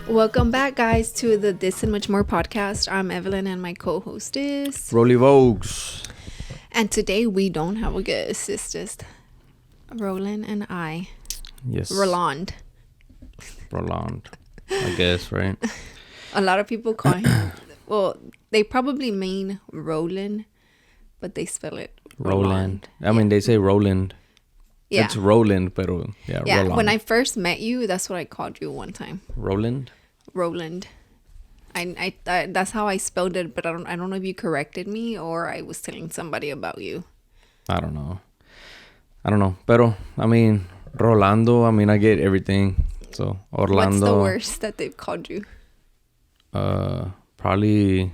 Welcome back, guys, to the This and Much More podcast. I'm Evelyn and my co-host is Rollie Vogues. And today we don't have a guest. It's just Roland and I. Yes. Roland, I guess, right? A lot of people call him, well, they probably mean Roland, but they spell it Roland. I mean, they say Roland. Yeah. It's Roland, pero yeah, Roland. When I first met you, that's what I called you one time. Roland? Roland. I that's how I spelled it, but I don't know if you corrected me or I was telling somebody about you. I don't know. Pero, I mean, Rolando, I mean, I get everything. So, Orlando. What's the worst that they've called you? Probably...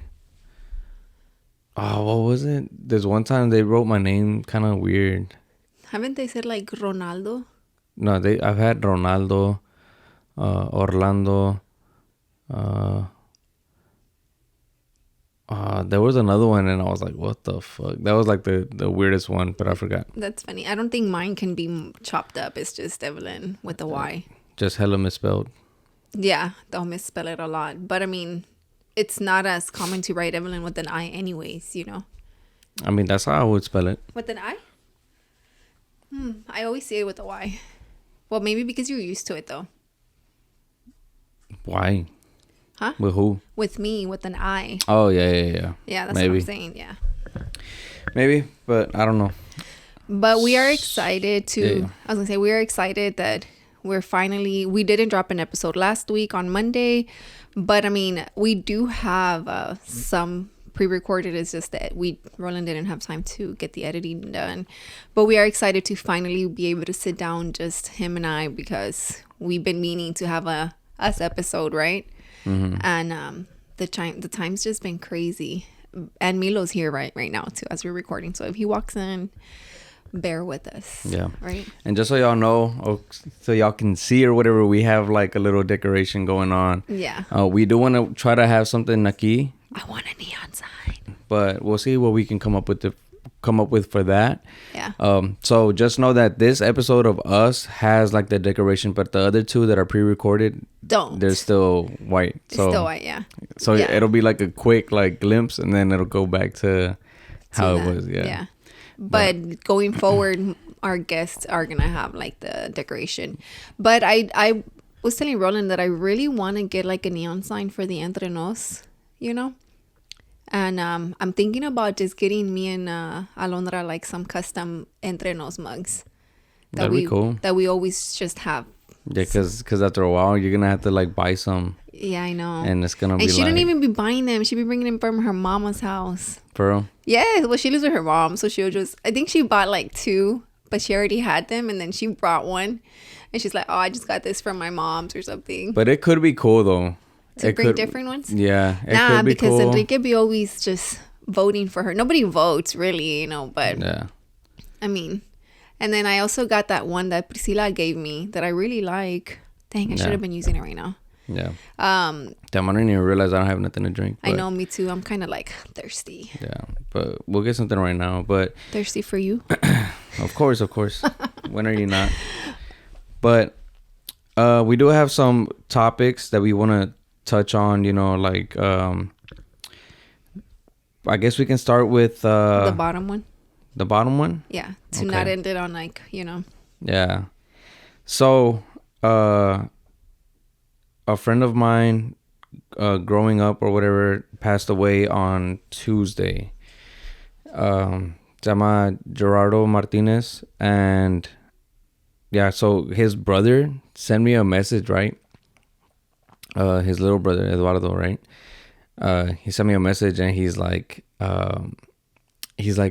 Oh, what was it? There's one time they wrote my name kind of weird. Haven't they said like Ronaldo? No, I've had Ronaldo, Orlando. There was another one, and I was like, "What the fuck?" That was like the weirdest one, but I forgot. That's funny. I don't think mine can be chopped up. It's just Evelyn with a Y. Just hella misspelled. Yeah, they'll misspell it a lot. But I mean, it's not as common to write Evelyn with an I anyways, you know? I mean, that's how I would spell it. With an I? I always say it with a Y. Well, maybe because you're used to it, though. Why? Huh? With who? With me, with an I. Oh, yeah. Yeah, that's Maybe. what I'm saying, yeah. Maybe, but I don't know. But we are excited to... Yeah. I was going to say, we are excited that we didn't drop an episode last week on Monday. But, I mean, we do have some pre-recorded. It's just that Roland didn't have time to get the editing done. But we are excited to finally be able to sit down, just him and I, because we've been meaning to have us episode, right? Mm-hmm. And the time's just been crazy. And Milo's here right now too as we're recording. So if he walks in, bear with us. Yeah. Right. And just so y'all know, or so y'all can see or whatever, we have like a little decoration going on. Yeah. We do want to try to have something aquí. I want a neon sign. But we'll see what we can come up with for that. Yeah. So just know that this episode of us has like the decoration, but the other two that are pre-recorded, they're still white. So still white, yeah. So yeah. It'll be like a quick like glimpse, and then it'll go back to how it was. Yeah. Yeah. But going forward, our guests are gonna have like the decoration. But I was telling Roland that I really want to get like a neon sign for the Entre Nos, you know. And I'm thinking about just getting me and Alondra like some custom Entre Nos mugs. That'd be cool. That we always just have. Yeah, because after a while, you're going to have to like buy some. Yeah, I know. And it's going to be like... And she like... don't even be buying them. She'd be bringing them from her mama's house. For real? Yeah, well, she lives with her mom. So she'll just... I think she bought like 2, but she already had them. And then she brought one. And she's like, oh, I just got this from my mom's or something. But it could be cool, though. To bring different ones? Yeah. Nah, because cool. Enrique be always just voting for her. Nobody votes, really, you know, but... Yeah. I mean... And then I also got that one that Priscilla gave me that I really like. Dang, I should have been using it right now. Yeah. Damn, I didn't even realize I don't have nothing to drink. I know, me too. I'm kind of like thirsty. Yeah, but we'll get something right now. But thirsty for you? Of course. When are you not? But we do have some topics that we want to touch on, you know, like I guess we can start with the bottom one. The bottom one? Yeah, to not end it on like, you know. Yeah. So a friend of mine growing up or whatever passed away on Tuesday. Se llama Gerardo Martinez. And yeah, so his brother sent me a message, right? His little brother, Eduardo, right? He sent me a message and he's like,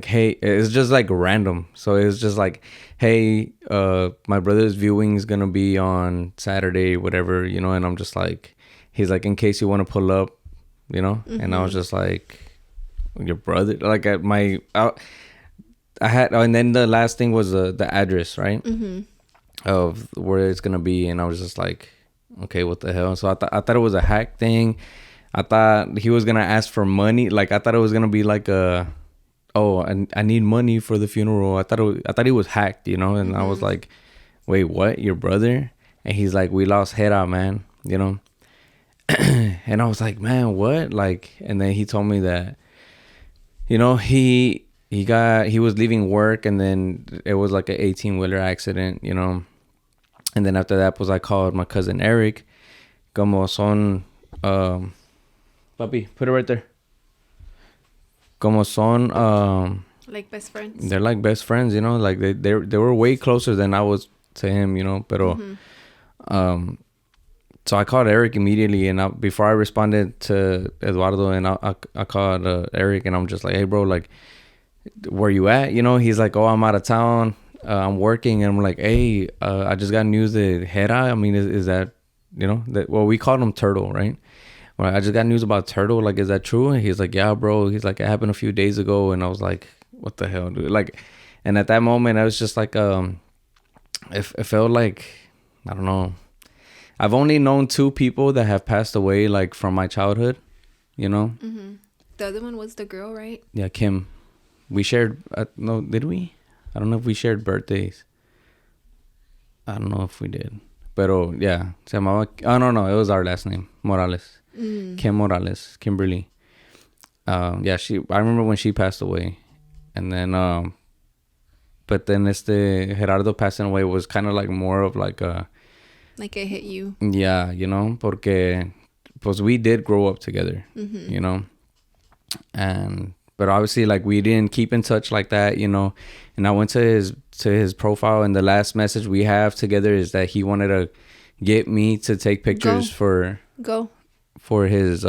hey, it's just like random. So it's just like, hey, my brother's viewing is going to be on Saturday, whatever, you know, and I'm just like, he's like, in case you want to pull up, you know, and I was just like, your brother, like at I had, and then the last thing was the address, right? Of where it's going to be. And I was just like, okay, what the hell? So I thought it was a hack thing. I thought he was going to ask for money. Like, I thought it was going to be like I need money for the funeral. I thought he was hacked, you know? And I was like, wait, what? Your brother? And he's like, we lost Hera, man, you know? And I was like, man, what? Like, and then he told me that, you know, he was leaving work, and then it was like an 18-wheeler accident, you know. And then after that, I called my cousin Eric. Como son, papi, put it right there. Como son, Like best friends. they're like best friends, you know. Like they were way closer than I was to him, you know. Pero, so I called Eric immediately, and before I responded to Eduardo, and I called Eric, and I'm just like, hey, bro, like, where you at? You know, he's like, oh, I'm out of town. I'm working. And I'm like, hey, I just got news that Hera, I mean, is that, you know, that, well, we called him Turtle, right? Well, I just got news about Turtle. Like, is that true? And he's like, yeah, bro. He's like, it happened a few days ago. And I was like, what the hell, dude? Like, and at that moment, I was just like, it felt like, I don't know. I've only known 2 people that have passed away, like, from my childhood, you know? The other one was the girl, right? Yeah, Kim. We shared, no, did we? I don't know if we shared birthdays. I don't know if we did. Pero, yeah. Se llamaba, oh, no, it was our last name. Morales. Kim Morales. Kimberly. Yeah, I remember when she passed away. And then, but then Gerardo passing away was kind of like more of like a... Like it hit you. Yeah, you know, porque pues we did grow up together, you know, but obviously like we didn't keep in touch like that, you know. And I went to his profile, and the last message we have together is that he wanted to get me to take pictures for his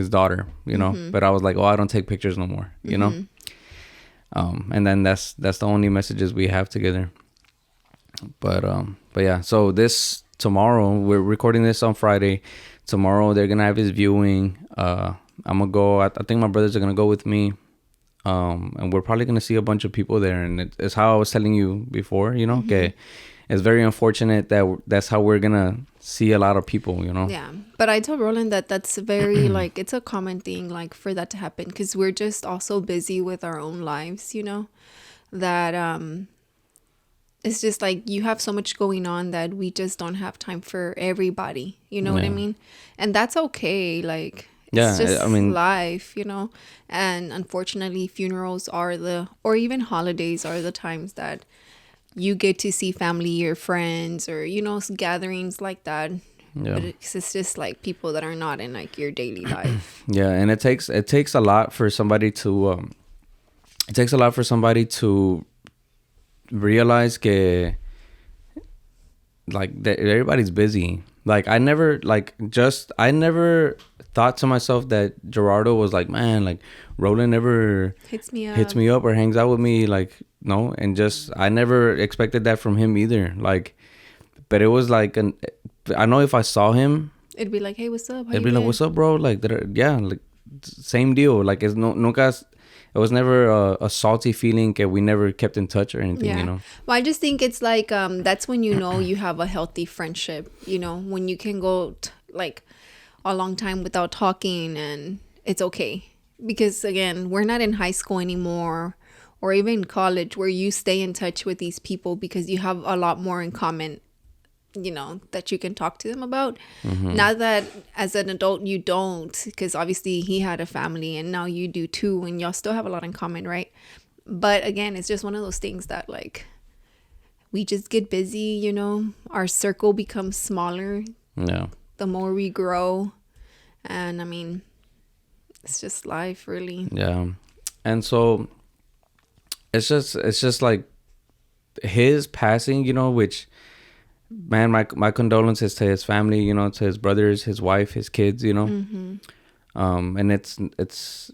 daughter, you know. But I was like, oh, I don't take pictures no more, you know. And then that's the only messages we have together. But yeah, so tomorrow, we're recording this on Friday. Tomorrow they're gonna have his viewing. I'm gonna go. I think my brothers are gonna go with me. And we're probably gonna see a bunch of people there. And it's how I was telling you before, you know, que it's very unfortunate that that's how we're gonna see a lot of people, you know. Yeah, but I told Roland that that's very like it's a common thing, like for that to happen, because we're just also busy with our own lives, you know. That it's just like you have so much going on that we just don't have time for everybody. You know what I mean? And that's okay. Like, it's just life, you know? And unfortunately, funerals or even holidays are the times that you get to see family or friends or, you know, gatherings like that. Yeah. But it's just like people that are not in like your daily life. Yeah. And it takes a lot for somebody to, realize que like that everybody's busy. Like I never thought to myself that Gerardo was like, man, like Roland never hits me up or hangs out with me, like, no. And just I never expected that from him either. Like, but it was like I know if I saw him, it'd be like, hey, what's up? It'd be like, what's up, bro? Like, yeah, like same deal. Like it's nunca. It was never a salty feeling that we never kept in touch or anything, you know? Well, I just think it's like, that's when you know you have a healthy friendship, you know, when you can go like a long time without talking and it's okay. Because again, we're not in high school anymore or even college where you stay in touch with these people because you have a lot more in common, you know, that you can talk to them about. Not that as an adult you don't, because obviously he had a family and now you do too, and y'all still have a lot in common, right? But again, it's just one of those things that like we just get busy, you know, our circle becomes smaller the more we grow. And I mean, it's just life, really. And so it's just like his passing, you know, which, man, my condolences to his family, you know, to his brothers, his wife, his kids, you know. And it's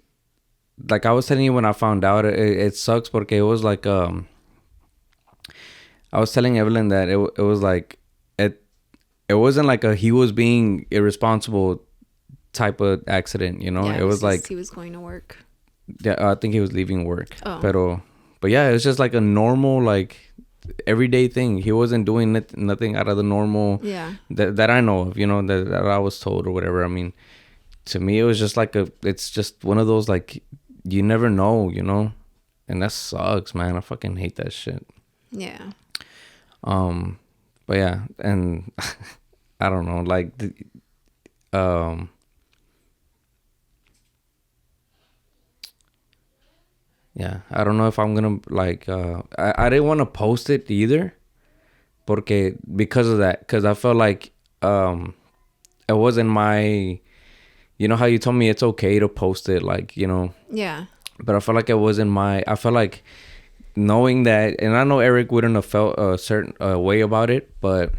like I was telling you when I found out, it sucks porque it was like I was telling Evelyn that it was like it wasn't like he was being irresponsible type of accident, you know. It was like he was going to work. Yeah, I think he was leaving work. But yeah, it's just like a normal like everyday thing. He wasn't doing nothing out of the normal that I know of, you know, that I was told or whatever. I mean, to me it was just like it's just one of those like you never know, you know. And that sucks, man. I fucking hate that shit. Yeah. But yeah, and I don't know, like um yeah, I don't know if I'm gonna like I didn't want to post it either, because of that, because I felt like it wasn't my, you know how you told me it's okay to post it, like, you know. Yeah. But I felt like it wasn't my, I felt like knowing that, and I know Eric wouldn't have felt a certain way about it, but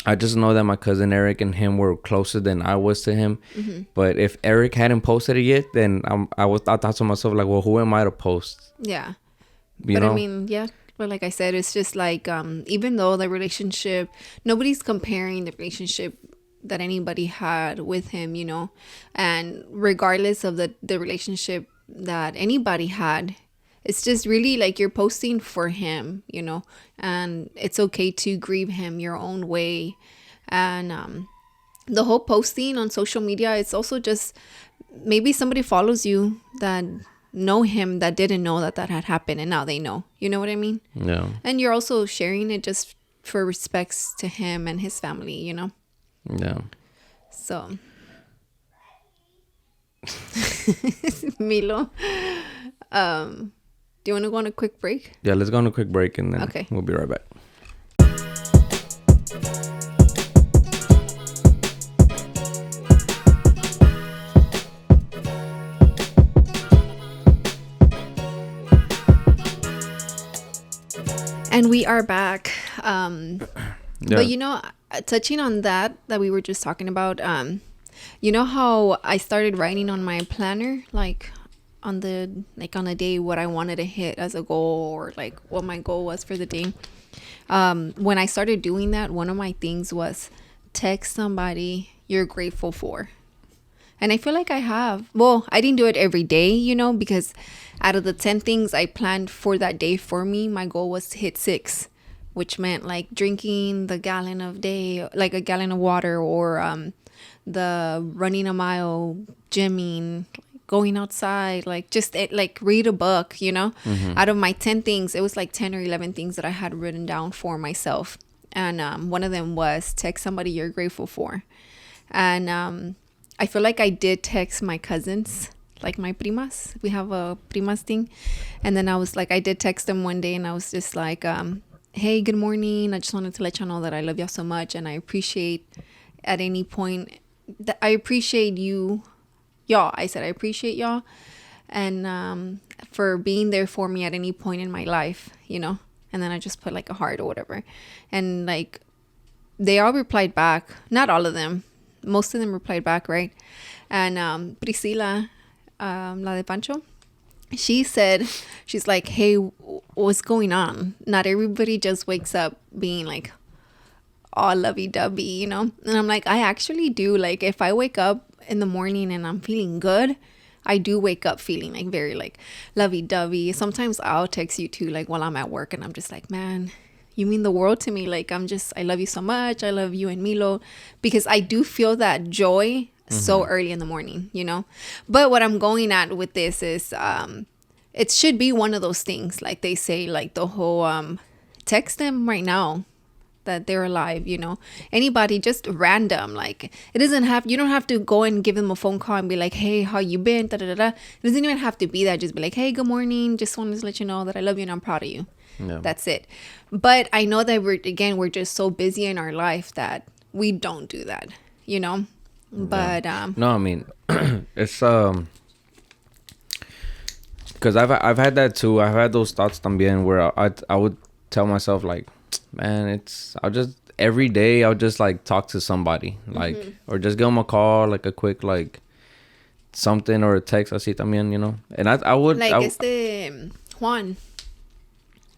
I just know that my cousin Eric and him were closer than I was to him. Mm-hmm. But if Eric hadn't posted it yet, then I thought to myself, like, well, who am I to post? Yeah. You But know? I mean, yeah. But like I said, it's just like even though the relationship, nobody's comparing the relationship that anybody had with him, you know, and regardless of the relationship that anybody had, it's just really like you're posting for him, you know, and it's okay to grieve him your own way. And the whole posting on social media, it's also just maybe somebody follows you that know him that didn't know that that had happened, and now they know, you know what I mean? Yeah. And you're also sharing it just for respects to him and his family, you know. Yeah. So Milo, do you want to go on a quick break? Yeah, let's go on a quick break and then Okay. we'll be right back. And we are back. Yeah. But you know, touching on that we were just talking about, you know how I started writing on my planner, like on a day what I wanted to hit as a goal, or like what my goal was for the day. When I started doing that, one of my things was text somebody you're grateful for. And I feel like I have. Well, I didn't do it every day, you know, because out of the 10 things I planned for that day for me, my goal was to hit 6, which meant like drinking the gallon of day, like a gallon of water, or the running a mile, gymming, going outside, like just like read a book, you know. Out of my 10 things, it was like 10 or 11 things that I had written down for myself. And one of them was text somebody you're grateful for. And I feel like I did text my cousins, like my primas. We have a primas thing. And then I was like, I did text them one day, and I was just like, hey, good morning. I just wanted to let y'all know that I love y'all so much, and I appreciate at any point that I appreciate y'all. I said I appreciate y'all, and for being there for me at any point in my life, you know. And then I just put like a heart or whatever, and like they all replied back. Not all of them. Most of them replied back, right? And Priscila, la de Pancho, she said, she's like, hey, what's going on? Not everybody just wakes up being like all lovey-dovey, you know? And I'm like, I actually do. Like, if I wake up in the morning and I'm feeling good, I do wake up feeling like very like lovey-dovey. Sometimes I'll text you too, like while I'm at work, and I'm just like, man, you mean the world to me. Like, I love you so much. I love you and Milo, because I do feel that joy so early in the morning, you know. But what I'm going at with this is it should be one of those things, like they say, like the whole text them right now that they're alive, you know. Anybody, just random, like it doesn't have, you don't have to go and give them a phone call and be like, hey, how you been, da da da da. It doesn't even have to be that. Just be like, hey, good morning, just wanted to let you know that I love you and I'm proud of you. Yeah. That's it. But I know that we're just so busy in our life that we don't do that, you know. But No, I mean, it's because I've had that too. I've had those thoughts también where I would tell myself like, man, I'll just every day I'll just like talk to somebody, like, or just give them a call, like a quick like something, or a text así también, you know. And I would like Juan,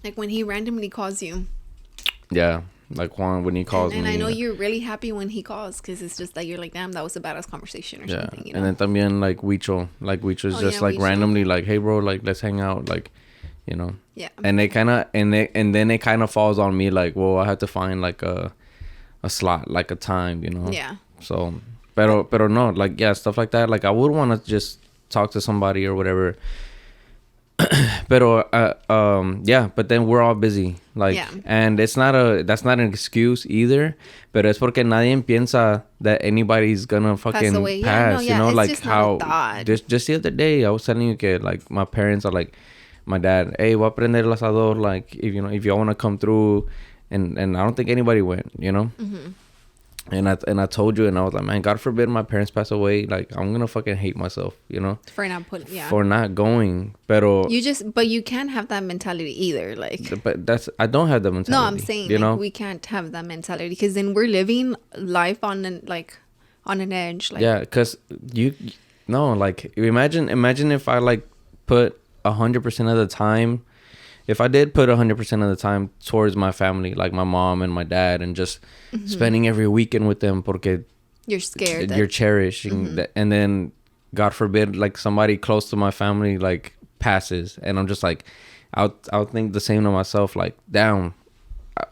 like when he randomly calls you. Yeah, like Juan when he calls and me. I know you're really happy when he calls, because it's just like you're like, damn, that was a badass conversation or something, you know? And then también like Huicho's just like Huicho. randomly like, hey bro, like let's hang out, like, you know. Yeah. And they kind of and then it kind of falls on me like, well, I have to find like a slot, like a time, you know. Yeah. So pero no, like, yeah, stuff like that, like I would want to just talk to somebody or whatever. Pero yeah, but then we're all busy, like, Yeah. and that's not an excuse either, but it's porque nadie piensa that anybody's gonna fucking away. pass, Yeah, no, yeah, you know, it's like just not a how thought. just the other day I was telling you that, like, my parents are like, my dad, hey, voy a prender el asador, like, if you know, if y'all want to come through, and I don't think anybody went, you know. Mm-hmm. And I told you, and I was like, man, God forbid my parents pass away, like, I'm gonna fucking hate myself, you know, For not putting, yeah. for not going. Pero But you can't have that mentality either. Like, but I don't have the mentality. no, I'm saying, you like, know, we can't have that mentality because then we're living life on an edge. Like, yeah, because no, like, imagine if I, like, put 100% of the time, if I did put 100% of the time towards my family, like my mom and my dad, and just spending every weekend with them, porque you're scared. you're cherishing that, and then God forbid, like, somebody close to my family, like, passes, and I'm just like, I'll think the same to myself, like, damn,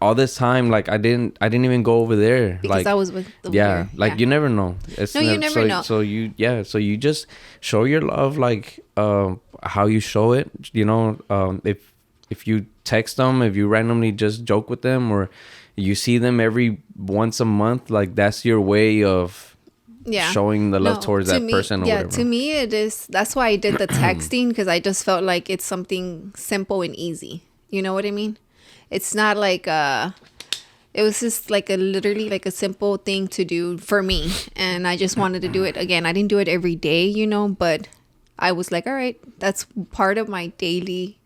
all this time, like, I didn't even go over there, because like, I was with the yeah, weird, like, yeah. you never know. No, you never know. So you just show your love, like, how you show it, you know. If you text them, if you randomly just joke with them, or you see them every once a month, like, that's your way of showing the love towards that person, or whatever. To me it is. That's why I did the texting, because I just felt like it's something simple and easy. You know what I mean? It's not like it was just like literally like a simple thing to do for me, and I just wanted to do it. Again, I didn't do it every day, you know, but I was like, all right, that's part of my daily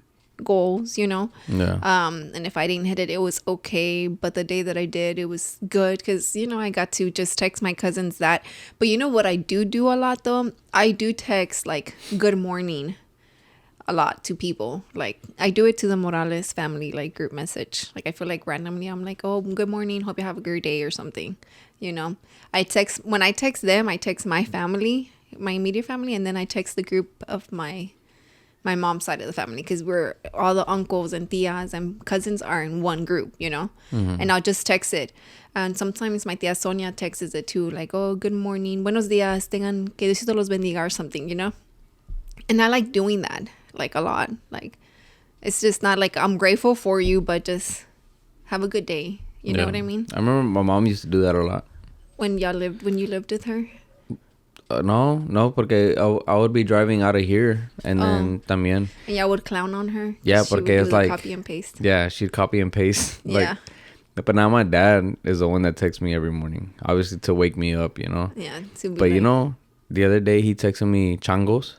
goals, you know. Yeah. And if I didn't hit it, it was okay, but the day that I did, it was good, because, you know, I got to just text my cousins that. But you know what I do a lot though? I do text like good morning a lot to people. Like, I do it to the Morales family, like, group message. Like, I feel like randomly I'm like, oh, good morning, hope you have a great day, or something, you know. When I text them, I text my family, my immediate family, and then I text the group of my mom's side of the family, because we're all the uncles and tias and cousins are in one group, you know. And I'll just text it. And sometimes my tia Sonia texts it too, like, oh, good morning, buenos dias, tengan que Diosito los bendiga, or something, you know. And I like doing that, like, a lot. Like, it's just not like I'm grateful for you, but just have a good day, you know what I mean? I remember my mom used to do that a lot. When you lived with her. No, porque I would be driving out of here, and then también. And y'all would clown on her. Yeah, she porque it's like copy and paste. Yeah, she'd copy and paste. Like, Yeah. but now my dad is the one that texts me every morning, obviously to wake me up, you know. Yeah. To be But you know, the other day he texted me changos.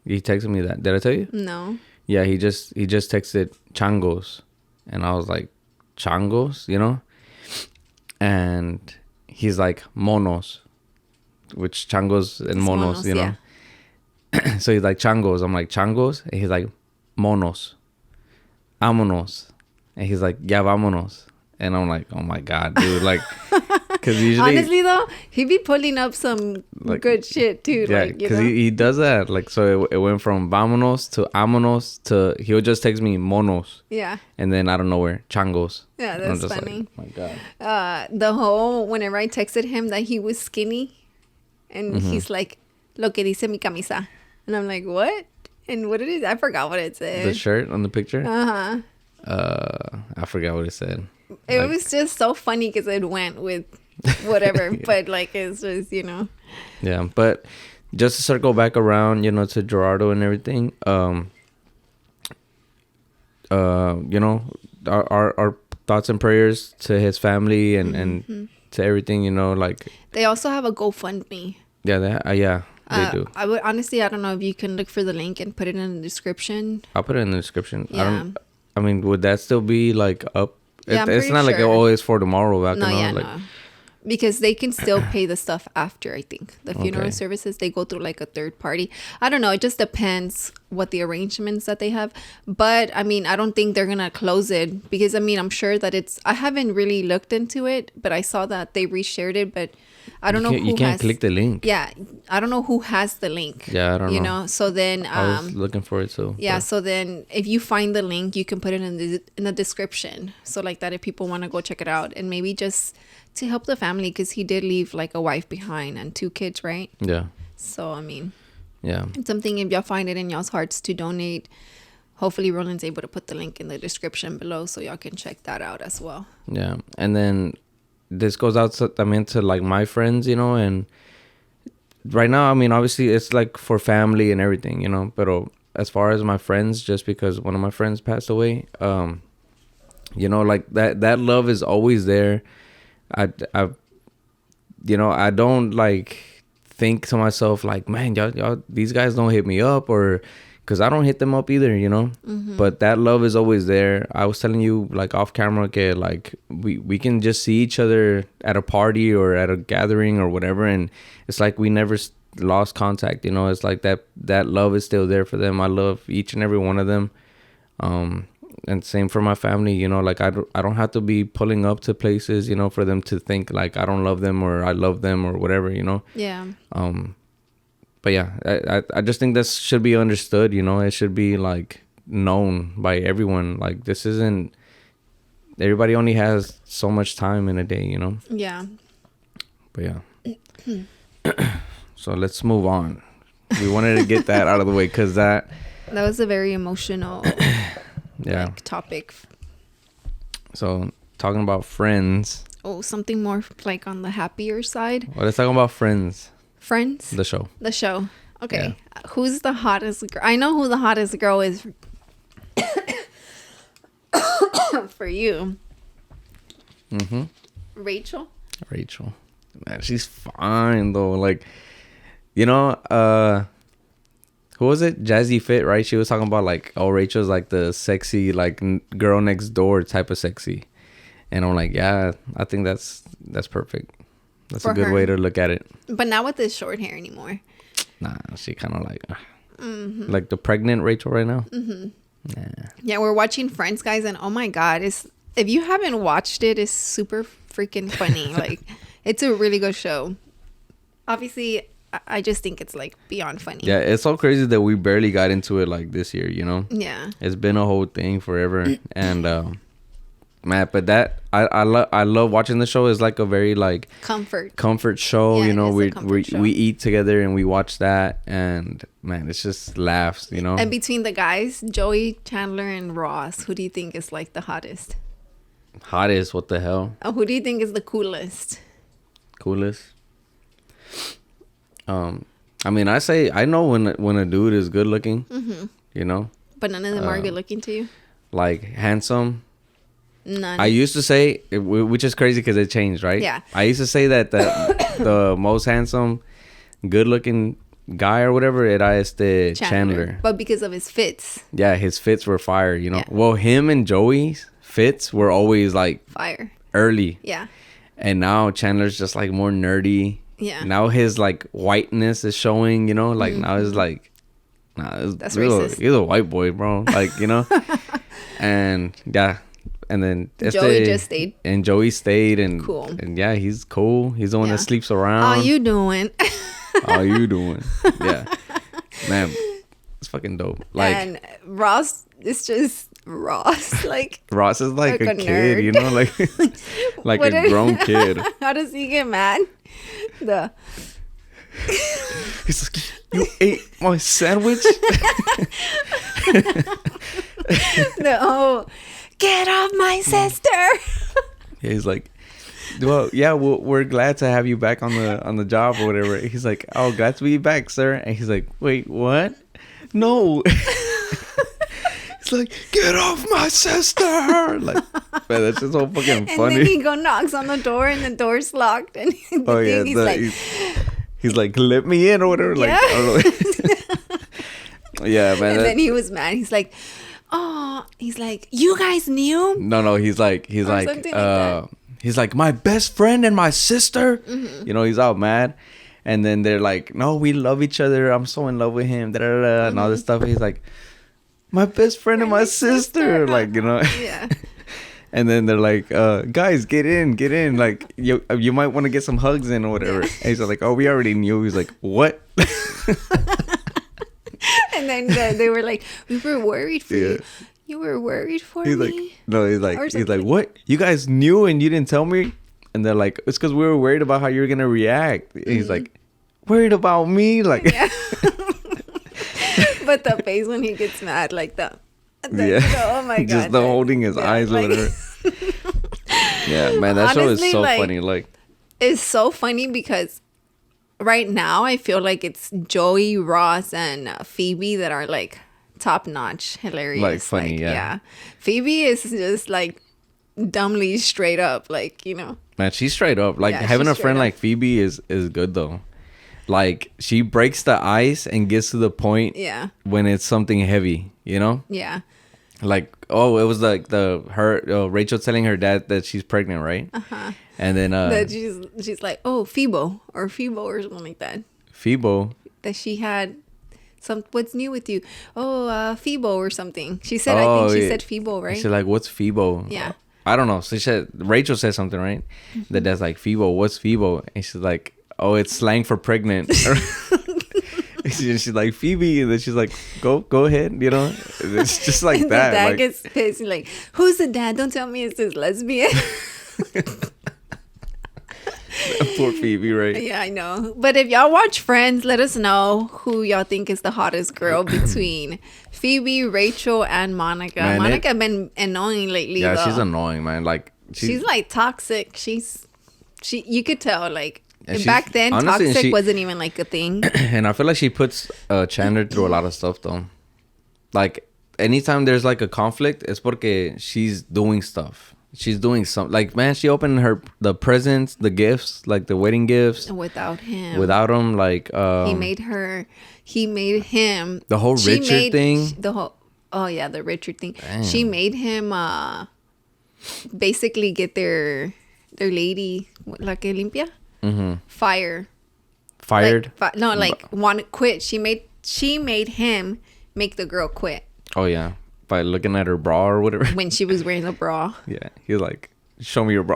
He texted me that. Did I tell you? No. Yeah, he just texted changos, and I was like, changos, you know. And he's like monos, which changos and monos, you know. Yeah. So he's like changos. I'm like changos, and he's like monos, vámonos, and he's like ya vámonos, and I'm like, oh my god, dude, like, because usually, honestly though, he be pulling up some like, good shit too. Yeah, like, you because know? he does that. Like, so it went from vámonos to ámonos to he'll just text me monos. Yeah. And then out of nowhere, changos. Yeah, And I'm that's just funny. Like, oh my god. The whole, whenever I texted him that he was skinny, and he's like, lo que dice mi camisa. And I'm like, what? And what it is? I forgot what it said. The shirt on the picture? Uh-huh. I forgot what it said. It Like, was just so funny because it went with whatever. Yeah. But, like, it's just, you know. Yeah, but just to circle back around, you know, to Gerardo and everything, you know, our thoughts and prayers to his family and to everything, you know, like. They also have a GoFundMe. Yeah, they do. I would honestly, I don't know if you can look for the link and put it in the description. I'll put it in the description. Yeah. I mean, would that still be like up? Yeah, I'm it's pretty not like, sure. oh, it's for tomorrow. Back No, yeah, like, no. Because they can still pay the stuff after, I think. The funeral services, they go through like a third party. I don't know. It just depends what the arrangements that they have. But, I mean, I don't think they're going to close it. Because, I mean, I'm sure that I haven't really looked into it. But I saw that they reshared it. But I don't know who you can't click the link. Yeah. I don't know who has the link. Yeah, I don't know. You know? So then. I was looking for it too. Yeah, but. so then if you find the link, you can put it in the description. So like that, if people want to go check it out, and maybe just to help the family, because he did leave like a wife behind and 2 kids, right? Yeah. So I mean, Yeah. It's something, if y'all find it in y'all's hearts to donate, hopefully Roland's able to put the link in the description below so y'all can check that out as well. Yeah. And then this goes out to, to like my friends, and right now, I mean, obviously it's like for family and everything, but as far as my friends, just because one of my friends passed away, like that love is always there. I don't like think to myself like, man, y'all these guys don't hit me up, or because I don't hit them up either, but that love is always there. I was telling you like off camera, okay, like we can just see each other at a party or at a gathering or whatever, and it's like we never lost contact. It's like that love is still there for them. I love each and every one of them, and same for my family. Like I don't have to be pulling up to places, for them to think like I don't love them or I love them or whatever. Yeah. But yeah, I just think this should be understood. It should be like known by everyone. Like this isn't, everybody only has so much time in a day. Yeah. But yeah. So let's move on. We wanted to get that out of the way because that was a very emotional topic. So talking about Friends. Oh, something more like on the happier side. Well, let's talk about Friends. Friends? The show. Okay. Yeah. Who's the hottest girl? I know who the hottest girl is for you. Mm-hmm. Rachel. Man, she's fine though. Like, who was it? Jazzy Fit, right? She was talking about like, oh, Rachel's like the sexy, like girl next door type of sexy. And I'm like, yeah, I think that's perfect. That's for a good way to look at it. But not with this short hair anymore. Nah, she kind of like, like the pregnant Rachel right now. Mm-hmm. Yeah, we're watching Friends, guys, and oh my God, if you haven't watched it, it's super freaking funny. Like, it's a really good show. Obviously, I just think it's like beyond funny. Yeah, it's so crazy that we barely got into it like this year, Yeah. It's been a whole thing forever. And man, but that I love watching the show. It's like a very like comfort show. Yeah, we eat together and we watch that, and man, it's just laughs. And between the guys, Joey, Chandler, and Ross, who do you think is like the hottest? Hottest? What the hell? Who do you think is the coolest? I mean, I know when a dude is good looking. Mm-hmm. But none of them are good looking to you. Like handsome. None. I used to say, which is crazy because it changed, right? Yeah. I used to say that the most handsome, good-looking guy or whatever, era Chandler. But because of his fits. Yeah, his fits were fire, Yeah. Well, him and Joey's fits were always like fire. Early. Yeah. And now Chandler's just like more nerdy. Yeah. Now his like whiteness is showing, Like now it's like, that's racist. He's a white boy, bro. Like, And yeah. And then Joey just stayed. And Joey stayed. And cool. And yeah, he's cool. He's the one that sleeps around. How you doing? How you doing? Yeah. Man, it's fucking dope. Like, and Ross is just Ross. Like, Ross is like a kid, nerd. like a grown kid. How does he get mad? He's like, you ate my sandwich? Get off my sister. Yeah, he's like, well, yeah, we're glad to have you back on the job or whatever. He's like, oh, glad to be back, sir. And he's like, wait, what? No. He's like, get off my sister. Like, man, that's just so fucking funny. And then he knocks on the door and the door's locked. And he's like, let me in or whatever. Like, yeah. I don't know. Yeah, man. And then he was mad. He's like, you guys knew? No, he's like he's like, my best friend and my sister. Mm-hmm. He's all mad. And then they're like, no, we love each other. I'm so in love with him. Mm-hmm. And all this stuff. He's like, my best friend and my sister. Like, Yeah. And then they're like, guys, get in. Like, you might want to get some hugs in or whatever. And he's like, oh, we already knew. He's like, what? And then they were like, we were worried for you. You were worried for me? He's like, what? You guys knew and you didn't tell me? And they're like, it's because we were worried about how you were going to react. And he's like, worried about me? Like, yeah. But the face when he gets mad, like that. Yeah. You know, oh my god. Just the holding his eyes like, with her. Yeah, man, that show is honestly, so like, funny. Like, it's so funny because right now I feel like it's Joey, Ross, and Phoebe that are like top notch, hilarious. Like, funny, yeah. Phoebe is just like dumbly straight up, like, you know. man, she's straight up. Like, Yeah, having a she's friend straight like Phoebe is good though. Like, she breaks the ice and gets to the point Yeah. when it's something heavy, you know? Yeah. Like, oh, it was like Rachel telling her dad that she's pregnant, right? Uh-huh. And then That she's like, oh, Phoebo or something like that. Phoebe. That she had what's new with you? Oh, Phoebo or something. She said, I think she said Phoebo, right? She's like, what's Phoebe? Yeah. I don't know. So Rachel said something, right? The dad's like, Phoebe, what's Phoebe? And she's like, oh, it's slang for pregnant. She's like, Phoebe, and then she's like, go ahead, you know. It's just like and that. The dad like, gets pissed. He's like, who's the dad? Don't tell me it's this lesbian. poor Phoebe, right? Yeah, I know. But if y'all watch Friends, let us know who y'all think is the hottest girl between Phoebe, Rachel, and Monica. Man, Monica been annoying lately. Yeah, though. she's annoying, man. Like, she's like toxic. You could tell, like, and back then, honestly, toxic wasn't even like a thing. And I feel like she puts Chandler through a lot of stuff, though. Like, anytime there's like a conflict, it's porque she's doing stuff. She's doing something. Like, man, she opened the presents, the gifts, like the wedding gifts. Without him. Without him, like he made him. The whole Richard thing. The Richard thing. Damn. She made him basically get their lady, la que limpia, fired. Want to quit. She made him make the girl quit. Oh yeah, by looking at her bra or whatever. When she was wearing a bra. Yeah, he was like, show me your bra.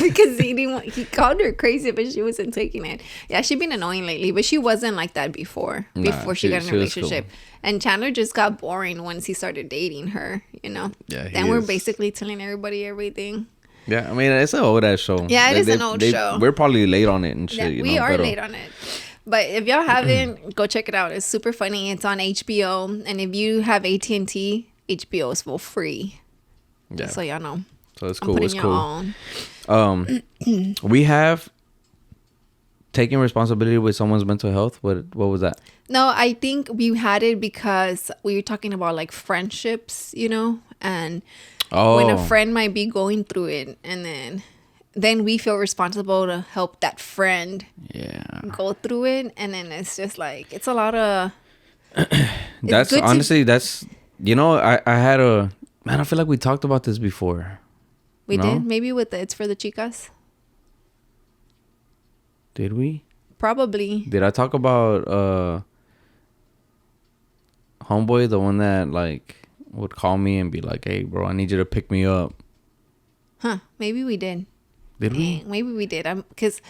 Because he called her crazy, but she wasn't taking it. Yeah, she's been annoying lately, but she wasn't like that before she got in a relationship. Cool. And Chandler just got boring once he started dating her, you know. Yeah, then we're basically telling everybody everything. Yeah, I mean, it's an old ass show. Yeah, it is an old show. We're probably late on it and shit. Yeah, you know, we are late on it. But if y'all haven't, go check it out. It's super funny. It's on HBO, and if you have AT&T, HBO is for free. Yeah. So y'all know. So it's cool. It's cool. We have taken responsibility with someone's mental health. What was that? No, I think we had it because we were talking about like friendships, you know, and when a friend might be going through it, and then we feel responsible to help that friend go through it, and then it's just like it's a lot of. That's honestly you know, I had I feel like we talked about this before. We did? Maybe with It's for the Chicas? Did we? Probably. Did I talk about Homeboy, the one that like would call me and be like, hey bro, I need you to pick me up? Huh. Maybe we did. Did we? Maybe we did. Because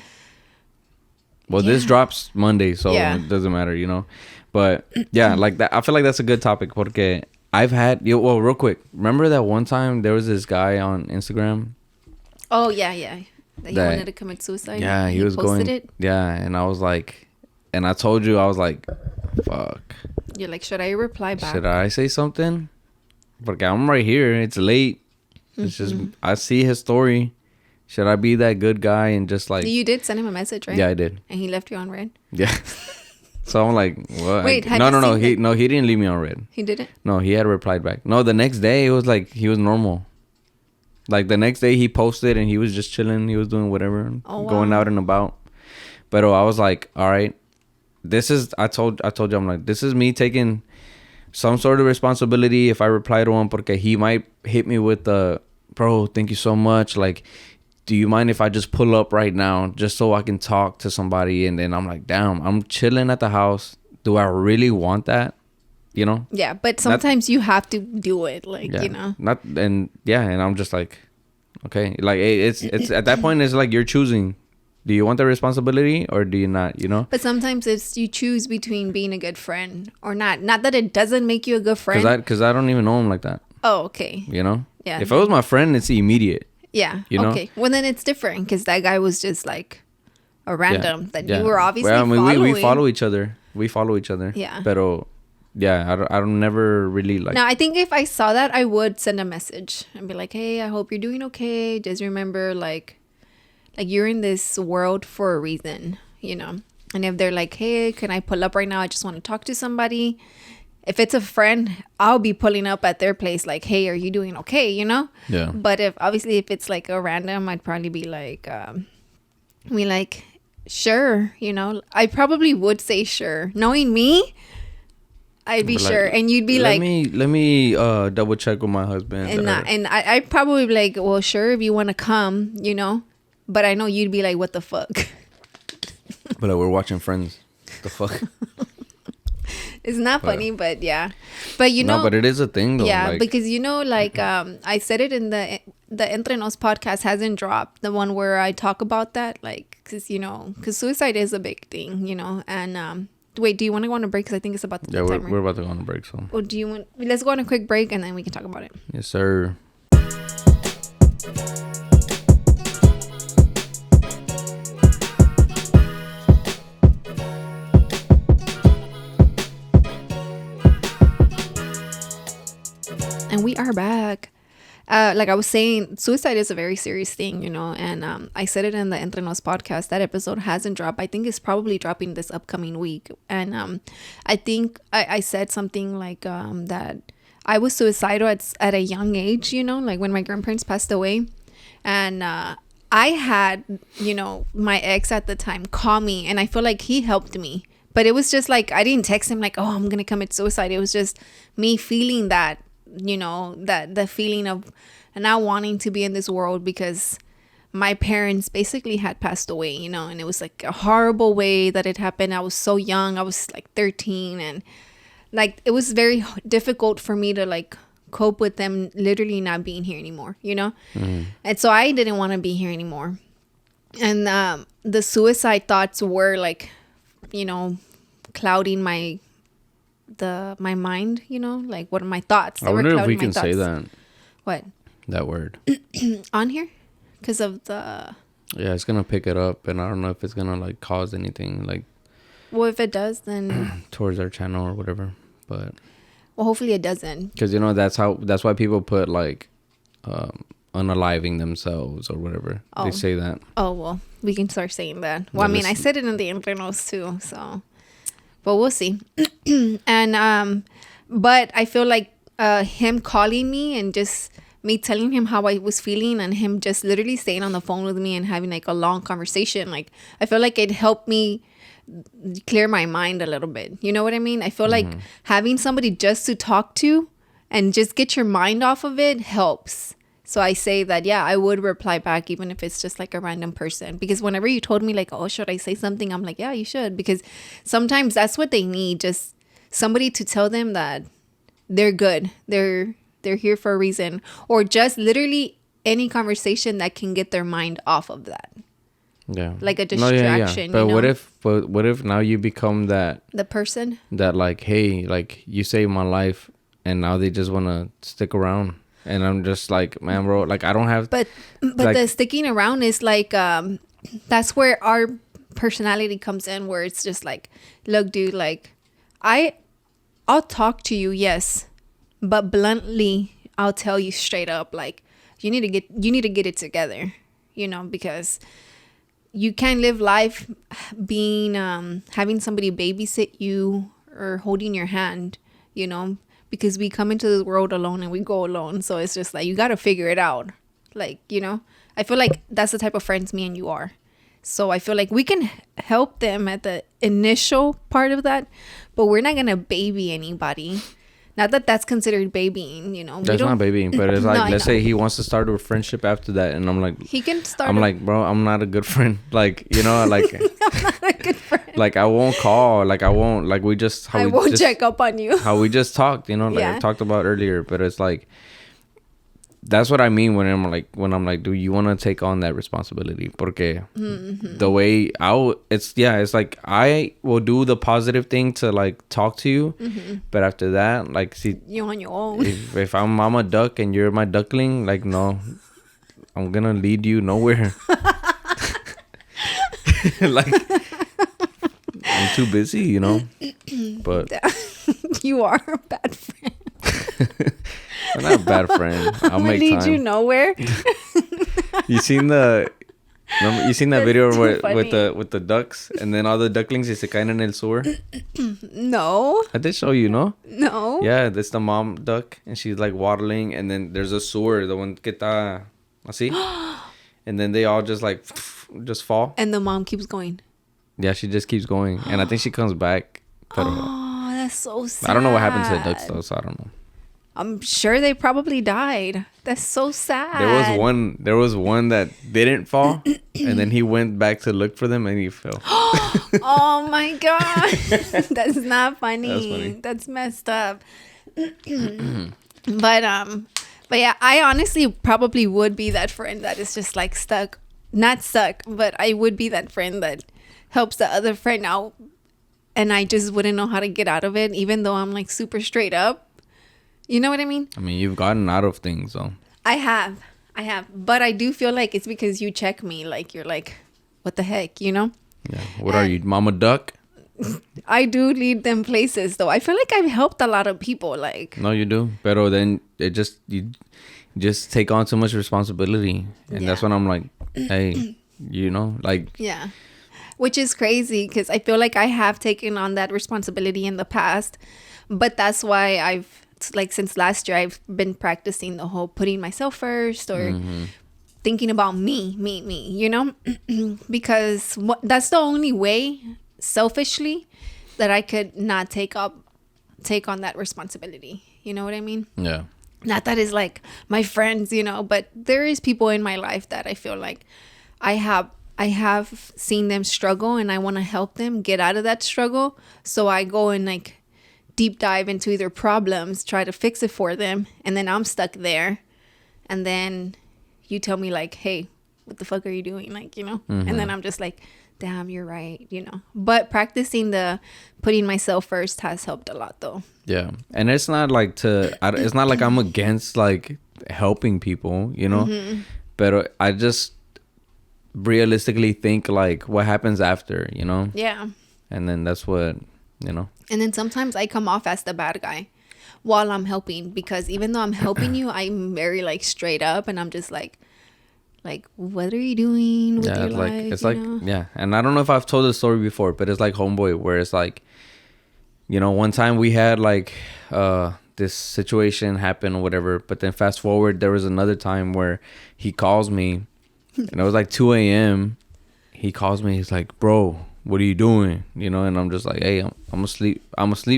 this drops Monday, so it doesn't matter, you know. But yeah, like that, I feel like that's a good topic porque I've had real quick. Remember that one time there was this guy on Instagram? Oh yeah. That he wanted to commit suicide. Yeah, he was posted going. It. Yeah, and I was like, and I told you, I was like, fuck. You're like, should I reply back? Should I say something? Porque I'm right here. It's late. It's just I see his story. Should I be that good guy and just like? You did send him a message, right? Yeah, I did. And he left you on red. Yeah. So I'm like, what? Wait, no. He didn't leave me on red. He didn't? No, he had replied back. No, the next day it was like he was normal. Like the next day he posted and he was just chilling. He was doing whatever, going out and about. But I was like, all right, this is. I told you, I'm like, this is me taking some sort of responsibility if I reply to him, porque he might hit me with bro, thank you so much. Like, do you mind if I just pull up right now just so I can talk to somebody? And then I'm like, damn, I'm chilling at the house. Do I really want that? You know? Yeah, but sometimes you have to do it, like, you know? And I'm just like, okay. Like, it's at that point, it's like you're choosing. Do you want the responsibility or do you not, you know? But sometimes it's you choose between being a good friend or not. Not that it doesn't make you a good friend. Because I don't even know him like that. Oh, okay. You know? Yeah. If it was my friend, it's immediate. Yeah. You know? Okay. Well, then it's different because that guy was just like a random that you were obviously well, I mean, following. we follow each other. we follow each other. Yeah. Pero yeah, I don't never really like. Now, I think if I saw that, I would send a message and be like, hey, I hope you're doing okay. Just remember, like you're in this world for a reason, you know? And if they're like, hey, can I pull up right now? I just want to talk to somebody. If it's a friend, I'll be pulling up at their place like, hey, are you doing okay, you know? Yeah. But if it's like a random, I'd probably be like, sure, you know? I probably would say sure. Knowing me, I'd be sure. And you'd be let me double check with my husband. And I'd probably be like, well, sure, if you want to come, you know? But I know you'd be like, what the fuck? But we're watching Friends. The fuck? It's not funny, but yeah. But you know, no, but it is a thing though. Yeah, like, because you know, like I said it in the Entre Nos podcast hasn't dropped, the one where I talk about that, like, because you know, because suicide is a big thing, you know. And wait, do you want to go on a break? Because I think it's about the timer. We're about to go on a break. So, or do you want? Let's go on a quick break and then we can talk about it. Yes, sir. And we are back. Like I was saying, suicide is a very serious thing, you know, and I said it in the Entre Nos podcast. That episode hasn't dropped. I think it's probably dropping this upcoming week. And I think I said something like that I was suicidal at a young age, you know, like when my grandparents passed away. And I had, you know, my ex at the time call me, and I feel like he helped me. But it was just like, I didn't text him like, oh, I'm going to commit suicide. It was just me feeling that, you know, that the feeling of not wanting to be in this world because my parents basically had passed away, you know, and it was like a horrible way that it happened. I was so young. I was like 13, and like it was very difficult for me to like cope with them literally not being here anymore, you know. And so I didn't want to be here anymore. And the suicide thoughts were like, you know, clouding my mind, you know, like what are my thoughts. I wonder if we can say that. What? That word. On here? Because of the... Yeah, it's going to pick it up, and I don't know if it's going to like cause anything like... Well, if it does, then... towards our channel or whatever, but... Well, hopefully it doesn't. Because, you know, that's why people put like unaliving themselves or whatever. Oh. They say that. Oh, well, we can start saying that. Well, I mean, I said it in the infernos too, so... But we'll see. And but I feel like him calling me and just me telling him how I was feeling, and him just literally staying on the phone with me and having like a long conversation, like I feel like it helped me clear my mind a little bit. You know what I mean? I feel like having somebody just to talk to and just get your mind off of it helps. So I say that, yeah, I would reply back even if it's just like a random person. Because whenever you told me like, oh, should I say something? I'm like, yeah, you should. Because sometimes that's what they need. Just somebody to tell them that they're good. They're here for a reason. Or just literally any conversation that can get their mind off of that. Yeah. Like a distraction. But you know? what if now you become that... The person? That like, hey, like you saved my life, and now they just want to stick around. And I'm just like, man, bro, like I don't have... But like, the sticking around is like, that's where our personality comes in, where it's just like, look, dude, like I'll talk to you, yes, but bluntly, I'll tell you straight up, like, you need to get it together, you know, because you can't live life being, having somebody babysit you or holding your hand, you know, because we come into this world alone and we go alone. So it's just like, you got to figure it out. Like, you know, I feel like that's the type of friends me and you are. So I feel like we can help them at the initial part of that, but we're not going to baby anybody. Not that that's considered babying, you know. That's not babying, but it's like, no, let's say he wants to start a friendship after that, and I'm like, he can start. I'm like, bro, I'm not a good friend. Like, you know, like, I'm not a good friend. Like, I won't call. Like, I won't. Like, we just. I won't check up on you. How we just talked, you know, like I talked about earlier. But it's like, that's what I mean when I'm like, do you want to take on that responsibility? Porque the way it's like I will do the positive thing to like talk to you, but after that, like, see, you're on your own. If I'm a duck and you're my duckling, like, no, I'm gonna lead you nowhere. Like, I'm too busy, you know. But You are a bad friend. I'm not a bad friend. I'll I'm gonna make lead time. you nowhere. You seen you seen that That's video too with the ducks and then all the ducklings se caen en el sewer? No. I did show you, no? No. Yeah, that's the mom duck and she's like waddling and then there's a sewer, the one que está así. And then they all just like just fall. And the mom keeps going. Yeah, she just keeps going and I think she comes back. But Oh, that's so sad. I don't know what happened to the ducks though, so I don't know. I'm sure they probably died. That's so sad. There was one that didn't fall and then he went back to look for them and he fell. Oh my god. That's not funny. That's funny. That's messed up. But yeah, I honestly probably would be that friend that is just like stuck. Not stuck, but I would be that friend that helps the other friend out and I just wouldn't know how to get out of it even though I'm like super straight up. You know what I mean? I mean, you've gotten out of things though. I have. But I do feel like it's because you check me. Like, you're like, what the heck, you know? Yeah. What are you, Mama Duck? I do lead them places, though. I feel like I've helped a lot of people. Like, No, you do. Pero then you just take on too much responsibility. And that's Yeah. when I'm like, hey, you know, like, yeah. Which is crazy because I feel like I have taken on that responsibility in the past. But that's why like since last year, I've been practicing the whole putting myself first or thinking about me, you know? Because that's the only way, selfishly, that I could not take on that responsibility. You know what I mean? yeah. Not that is like my friends, you know, but there is people in my life that I feel like I have seen them struggle and I want to help them get out of that struggle. So I go and like deep dive into their problems, try to fix it for them, and then I'm stuck there. And then you tell me like, hey, what the fuck are you doing? Like, you know? And then I'm just like, damn, you're right, you know? But practicing the putting myself first has helped a lot though. Yeah. And it's not like it's not like I'm against like helping people, you know? But I just realistically think like what happens after, you know? Yeah. And then that's what, you know? And then sometimes I come off as the bad guy while I'm helping because even though I'm helping you, I'm very like straight up and I'm just like, what are you doing with your life? It's like, yeah. And I don't know if I've told this story before, but it's like Homeboy where it's like, you know, one time we had like this situation happen or whatever, but then fast forward, there was another time where he calls me and it was like 2 a.m. He calls me, he's like, bro, what are you doing? You know, and I'm just like, hey, I'm asleep,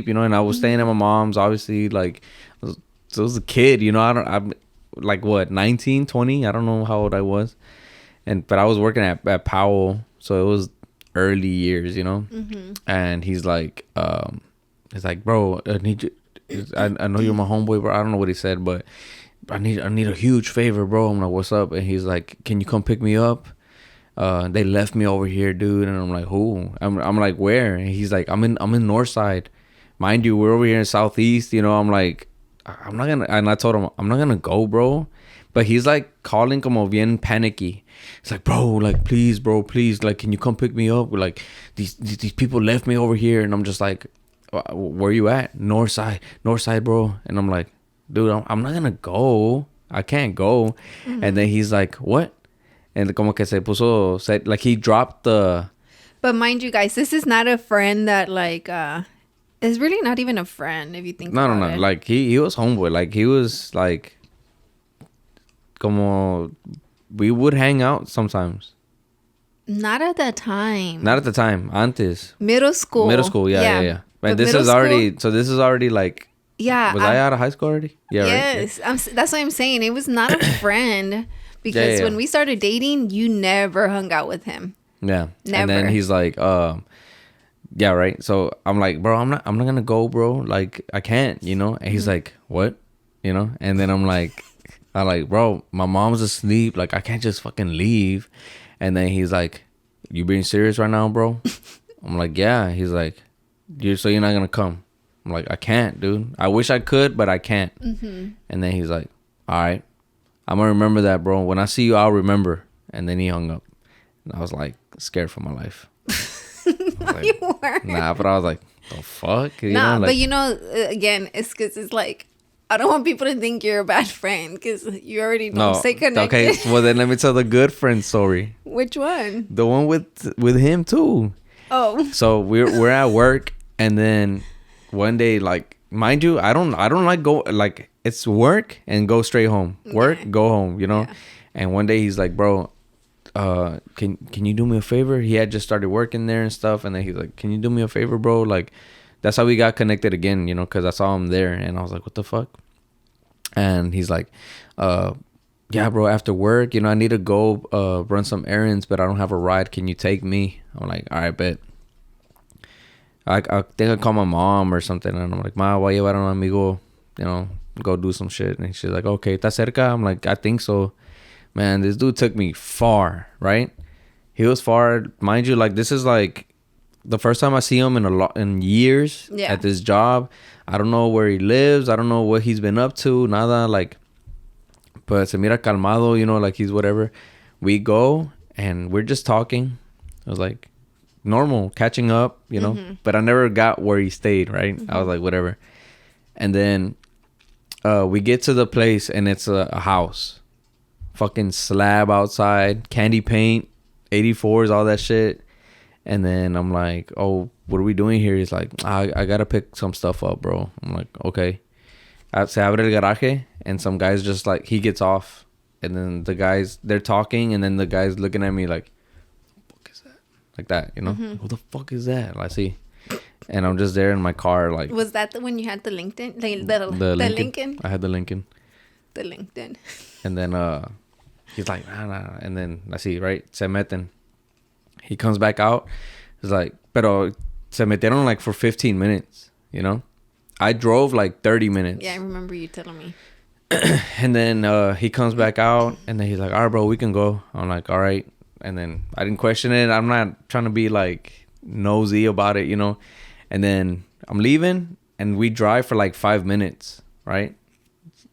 you know, and I was staying at my mom's, obviously, like, I was a kid, you know, I'm like, what, 19, 20? I don't know how old I was. But I was working at Powell, so it was early years, you know, and he's like, bro, I need you, I know you're my homeboy, bro. I don't know what he said, but I need a huge favor, bro. I'm like, what's up? And he's like, can you come pick me up? They left me over here, dude. And I'm like, who? I'm like, where? And he's like, I'm in Northside. Mind you, we're over here in Southeast, you know. I'm like, I'm not gonna, and I told him, I'm not gonna go, bro. But he's like calling como bien panicky. It's like, bro, like, please, bro, please, like, can you come pick me up? Like, these people left me over here. And I'm just like, where you at? Northside, bro. And I'm like, dude, I'm not gonna go. I can't go. And then he's like, what? And como que se puso, like he dropped the... But mind you guys, this is not a friend that like, it's really not even a friend if you think about it. No. Like he was homeboy. Like he was like, como, we would hang out sometimes. Not at that time. Not at the time. Antes. Middle school, yeah. But And this is already like... Yeah. Was I out of high school already? Yeah, yes. Right? That's what I'm saying. It was not a friend because when we started dating, you never hung out with him. Yeah. Never. And then he's like, yeah, right. So I'm like, bro, I'm not gonna go, bro. Like, I can't, you know? And he's like, what? You know? And then I'm like, bro, my mom's asleep. Like, I can't just fucking leave. And then he's like, you being serious right now, bro? I'm like, yeah. He's like, you're not gonna come? I'm like, I can't, dude. I wish I could, but I can't. And then he's like, all right, I'm gonna remember that, bro. When I see you, I'll remember. And then he hung up. And I was like, scared for my life. like, you weren't. nah, but I was like, the fuck? You Nah, know, like, but you know, again, it's because it's like, I don't want people to think you're a bad friend because you already don't no. stay connected. Okay, well then let me tell the good friend story. Which one? The one with him too. Oh. So we're at work, and then one day, like, mind you, I don't like go, like, it's work and go straight home. Work, Okay. go home, you know. Yeah. And one day he's like, bro, can you do me a favor? He had just started working there and stuff, and then he's like, can you do me a favor, bro? Like, that's how we got connected again, you know, because I saw him there, and I was like, what the fuck? And he's like, yeah, bro, after work, you know, I need to go run some errands, but I don't have a ride. Can you take me? I'm like, all right, bet. I think I call my mom or something, and I'm like, Ma, why llevar a un amigo, you know, go do some shit? And she's like, okay, ¿está cerca? I'm like, I think so. Man, this dude took me far, right? He was far, mind you. Like, this is like the first time I see him in years at this job. I don't know where he lives. I don't know what he's been up to. Nada, like, but se mira calmado, you know, like he's whatever. We go and we're just talking. I was like, normal, catching up, you know. Mm-hmm. But I never got where he stayed, right? Mm-hmm. I was like, whatever. And then we get to the place, and it's a house. Fucking slab outside, candy paint, 84s, all that shit. And then I'm like, oh, what are we doing here? He's like, I gotta pick some stuff up, bro. I'm like, okay. Se abre el garaje, and some guys just like, he gets off, and then the guys, they're talking, and then the guy's looking at me like, what the fuck is that? Like that, you know? Mm-hmm. Who the fuck is that? I see. And I'm just there in my car, like. Was that the when you had the LinkedIn? The Lincoln? I had the Lincoln. The LinkedIn. And then he's like, nah. And then I see, right? Se meten. He comes back out. He's like, pero se metieron like for 15 minutes, you know? I drove like 30 minutes. Yeah, I remember you telling me. And then he comes back out, and then he's like, all right, bro, we can go. I'm like, all right. And then I didn't question it. I'm not trying to be like nosy about it, you know? And then I'm leaving, and we drive for like 5 minutes, right?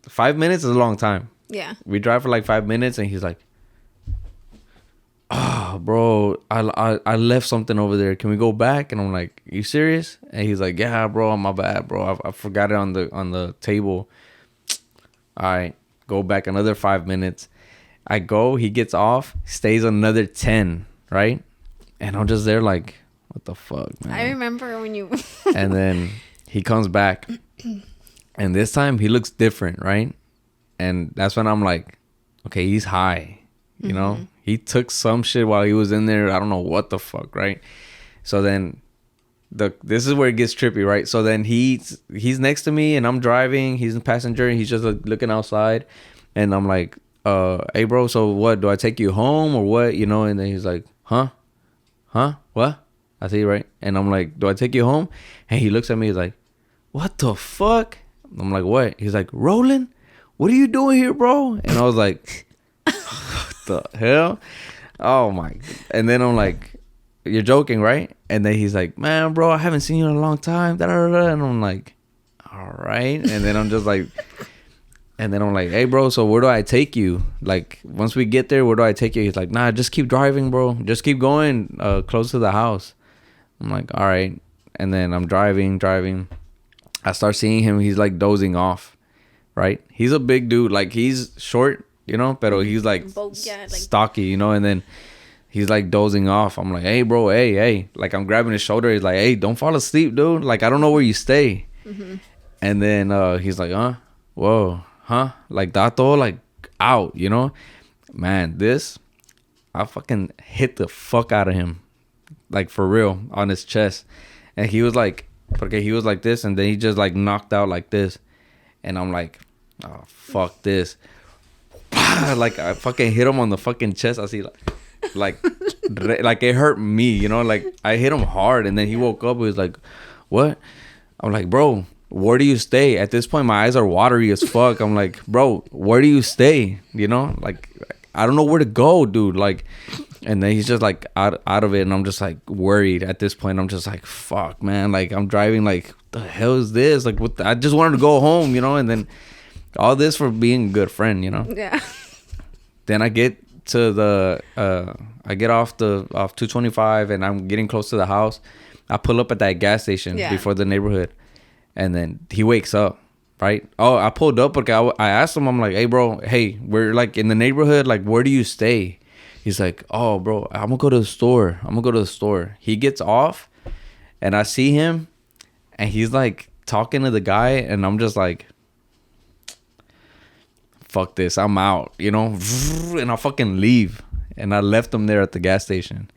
5 minutes is a long time. Yeah. We drive for like 5 minutes, and he's like, oh, bro, I left something over there. Can we go back? And I'm like, you serious? And he's like, yeah, bro, my bad, bro. I forgot it on the table. All right, go back another 5 minutes. I go, he gets off, stays another 10, right? And I'm just there like, what the fuck, man? I remember when you... And then he comes back, and this time he looks different, right? And that's when I'm like, okay, he's high, you know? He took some shit while he was in there. I don't know what the fuck, right? So then this is where it gets trippy, right? So then he's next to me, and I'm driving. He's the passenger, and he's just like looking outside. And I'm like, hey, bro, so what? Do I take you home or what? You know? And then he's like, huh? What? I see, right? And I'm like, do I take you home? And he looks at me. He's like, what the fuck? I'm like, what? He's like, Roland, what are you doing here, bro? And I was like, what the hell? Oh my. And then I'm like, you're joking, right? And then he's like, man, bro, I haven't seen you in a long time. Da-da-da-da. And I'm like, all right. And then I'm just like, hey, bro, so where do I take you? Like, once we get there, where do I take you? He's like, nah, just keep driving, bro. Just keep going close to the house. I'm like, all right. And then I'm driving. I start seeing him. He's like dozing off, right? He's a big dude. Like, he's short, you know, pero he's like, stocky, you know. And then he's like dozing off. I'm like, hey, bro, hey. Like, I'm grabbing his shoulder. He's like, hey, don't fall asleep, dude. Like, I don't know where you stay. Mm-hmm. And then he's like, whoa, huh? Like, that all like out, you know? Man, I fucking hit the fuck out of him. Like, for real, on his chest. And he was like, okay, he was like this, and then he just like knocked out like this. And I'm like, oh, fuck this. Like, I fucking hit him on the fucking chest. I see like it hurt me, you know? Like, I hit him hard, and then he woke up. He was like, what? I'm like, bro, where do you stay? At this point, my eyes are watery as fuck. I'm like, bro, where do you stay? You know? Like, I don't know where to go, dude. Like, and then he's just like out of it, and I'm just like worried at this point. I'm just like, fuck, man. Like, I'm driving, like, what the hell is this? Like, I just wanted to go home, you know? And then all this for being a good friend, you know? Yeah. Then I get to I get off 225, and I'm getting close to the house, I pull up at that gas station before the neighborhood, and then he wakes up. Right? Oh, I pulled up because I asked him. I'm like, hey, bro, hey, we're like in the neighborhood. Like, where do you stay? He's like, oh, bro, I'm gonna go to the store. He gets off, and I see him, and he's like talking to the guy, and I'm just like, fuck this, I'm out, you know, and I fucking leave, and I left him there at the gas station.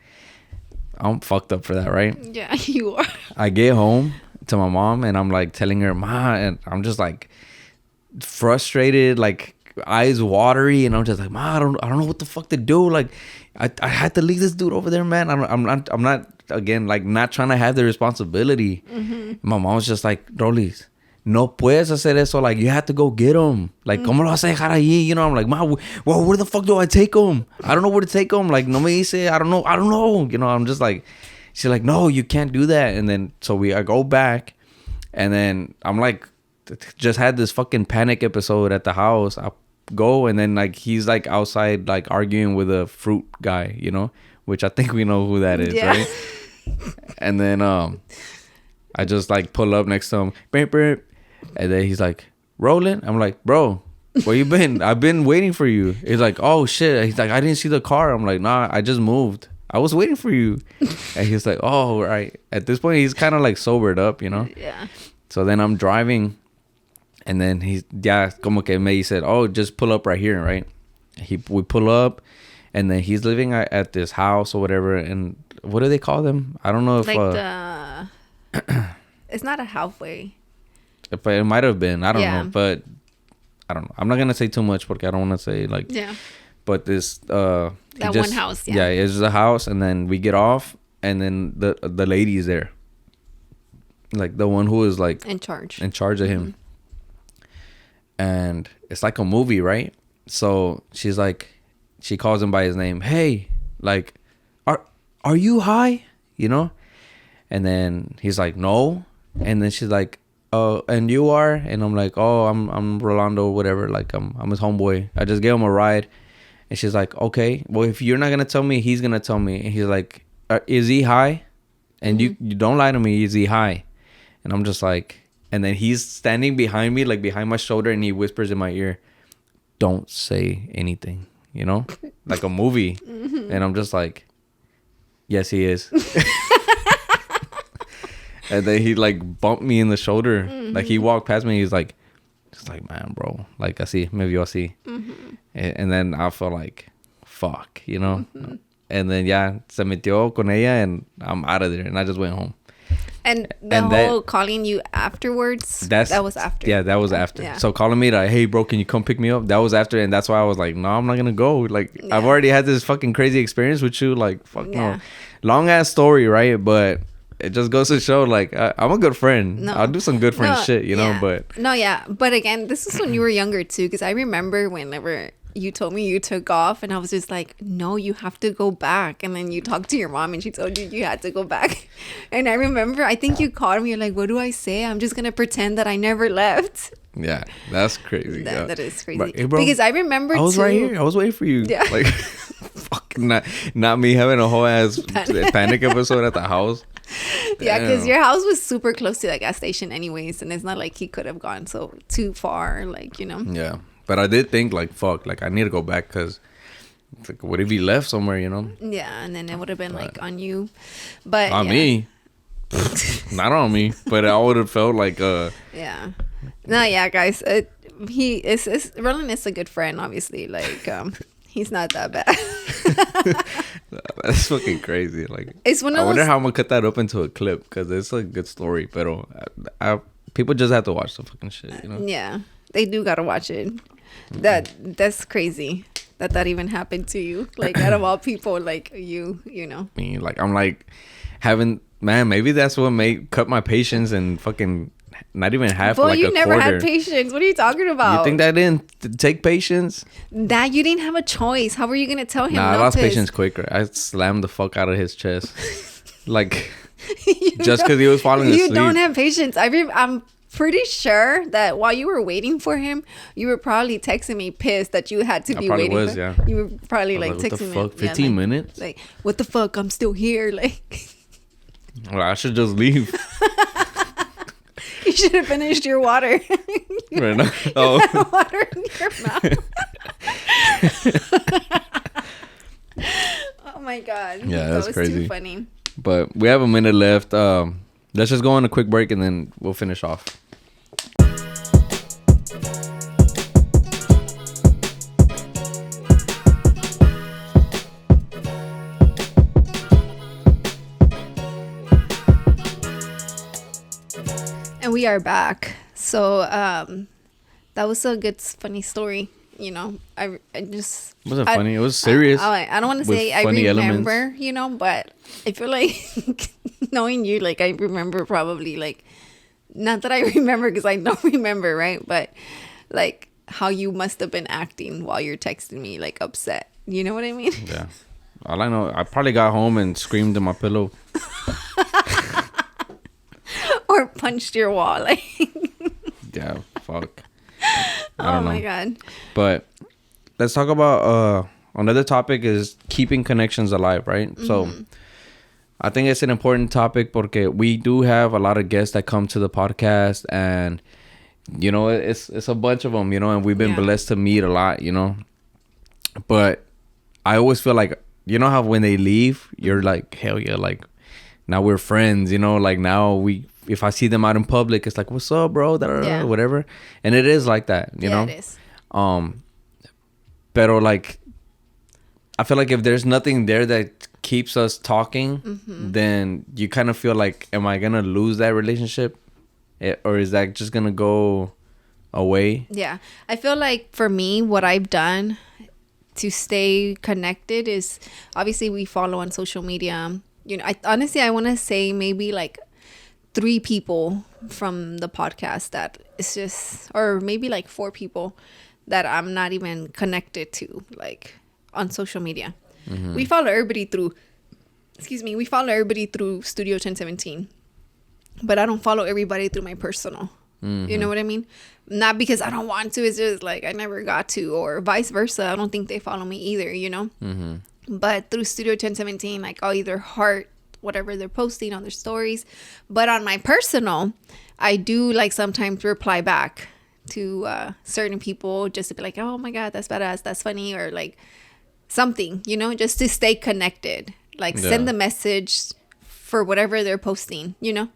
I'm fucked up for that, right? Yeah, you are. I get home to my mom, and I'm like telling her, Ma, and I'm just like frustrated, like eyes watery, and I'm just like, Ma, I don't know what the fuck to do. Like, I had to leave this dude over there, man. I'm not again, like, not trying to have the responsibility. My mom was just like, Rollies, no puedes hacer eso. Like, you have to go get him. Like, ¿cómo lo vas a dejar ahí? You know, I'm like, Ma, well, where the fuck do I take him? I don't know where to take him. Like, no me dice, I don't know. You know, I'm just like, she's like, no, you can't do that. And then so I go back, and then I'm like, just had this fucking panic episode at the house. I go, and then like he's like outside like arguing with a fruit guy, you know, which I think we know who that is, right? And then I just like pull up next to him, and then he's like, rolling. I'm like, bro, where you been? I've been waiting for you. He's like, oh shit. He's like, I didn't see the car. I'm like, nah, I just moved. I was waiting for you. And he's like, oh, right. At this point, he's kind of like sobered up, you know? Yeah. So then I'm driving, and then como que me said, oh, just pull up right here, right? We pull up, and then he's living at this house or whatever. And what do they call them? I don't know if... Like it's not a halfway. But it might have been. I don't know. But I don't know. I'm not going to say too much because I don't want to say like... Yeah. But this... that one house, yeah. Yeah, it's a house, and then we get off, and then the lady's there. Like the one who is like... In charge of him. And it's like a movie, right? So she's like... She calls him by his name. Hey, like... Are you high? You know? And then he's like, no. And then she's like... and you are? And I'm like, oh, I'm Rolando, whatever. Like, I'm his homeboy. I just gave him a ride. And she's like, okay, well, if you're not going to tell me, he's going to tell me. And he's like, is he high? And you don't lie to me, is he high? And I'm just like, and then he's standing behind me, like behind my shoulder, and he whispers in my ear, don't say anything, you know? Like a movie. And I'm just like, yes, he is. And then he like bumped me in the shoulder. Like he walked past me. He's like, just like, man, bro, like así, me vio así. And then I felt like, fuck, you know? And then se metió con ella, and I'm out of there. And I just went home. And the whole calling you afterwards, that was after. Yeah, that was after. Yeah. So calling me like, hey, bro, can you come pick me up? That was after. And that's why I was like, no, I'm not going to go. Like, I've already had this fucking crazy experience with you. Like, fuck no. Long ass story, right? But it just goes to show, like, I'm a good friend. No. I'll do some good friend shit, you know, but... No, yeah. But again, this is when you were younger, too. Because I remember whenever you told me you took off, and I was just like, no, you have to go back. And then you talked to your mom, and she told you had to go back. And I remember, I think you called me, you're like, what do I say? I'm just going to pretend that I never left. Yeah, that's crazy. That is crazy. But, hey, bro, because I remember, I was right here. I was waiting for you. Yeah. Like, fucking not me having a whole ass panic episode at the house. Yeah, because your house was super close to that gas station anyways, and it's not like he could have gone so too far, like, you know. Yeah, but I did think like, fuck, like I need to go back, because like, what if he left somewhere, you know? Yeah, and then it would have been like on you, but on me. Not on me, but I would have felt like yeah. No, yeah, guys, Roland is a good friend, obviously. Like he's not that bad. That's fucking crazy. Like, it's one of I wonder how I'm gonna cut that up into a clip, because it's a good story. But people just have to watch the fucking shit, you know? Yeah, they do gotta watch it. That's crazy that even happened to you. Like, out of all people, like you know. Me, like, I'm like having, man, maybe that's what cut my patience and fucking not even half. Boy, like you never had patience. What are you talking about? You think that didn't take patience? That you didn't have a choice. How were you gonna tell him? Nah, I lost patience quicker. I slammed the fuck out of his chest, like just because he was falling asleep. You don't have patience. I'm pretty sure that while you were waiting for him, you were probably texting me pissed that you had to be waiting. Yeah. You were probably like texting me. What the fuck? 15 minutes? Like, what the fuck? I'm still here. Like. Well, I should just leave. You should have finished your water. Right now. Oh. Water in your mouth. Oh my god. Yeah, that's that was crazy. too funny. But we have a minute left. Let's just go on a quick break and then we'll finish off. And we are back. So that was a good funny story. You know, I just It wasn't funny. It was serious. I don't want to with say I funny remember, elements. you know, but I feel like knowing you, like I remember probably like, not that I remember because I don't remember, right? But like how you must have been acting while you're texting me, like upset. You know what I mean? Yeah. All I know, I probably got home and screamed in my pillow. Or punched your wall, like. Yeah, fuck. Oh my god. But let's talk about another topic is keeping connections alive, right? Mm-hmm. So I think it's an important topic porque we do have a lot of guests that come to the podcast, and you know it's a bunch of them, you know, and we've been blessed to meet a lot, you know. But I always feel like, you know how when they leave, you're like, hell yeah, like now we're friends, you know, like now if I see them out in public, it's like, what's up, bro? Yeah. Whatever. And it is like that, you know? It is. Pero like, I feel like if there's nothing there that keeps us talking, then you kind of feel like, am I going to lose that relationship? Or is that just going to go away? Yeah. I feel like for me, what I've done to stay connected is obviously we follow on social media. You know, I want to say maybe like 3 people from the podcast that it's just, or maybe like 4 people that I'm not even connected to, like on social media. We follow everybody through, we follow everybody through Studio 1017, but I don't follow everybody through my personal. You know what I mean? Not because I don't want to, it's just like I never got to, or vice versa. I don't think they follow me either, you know? But through Studio 1017, like I'll either heart whatever they're posting on their stories, but on my personal, I do like sometimes reply back to certain people just to be like, oh my god, that's badass, that's funny, or like something, you know, just to stay connected, like send the message for whatever they're posting, you know,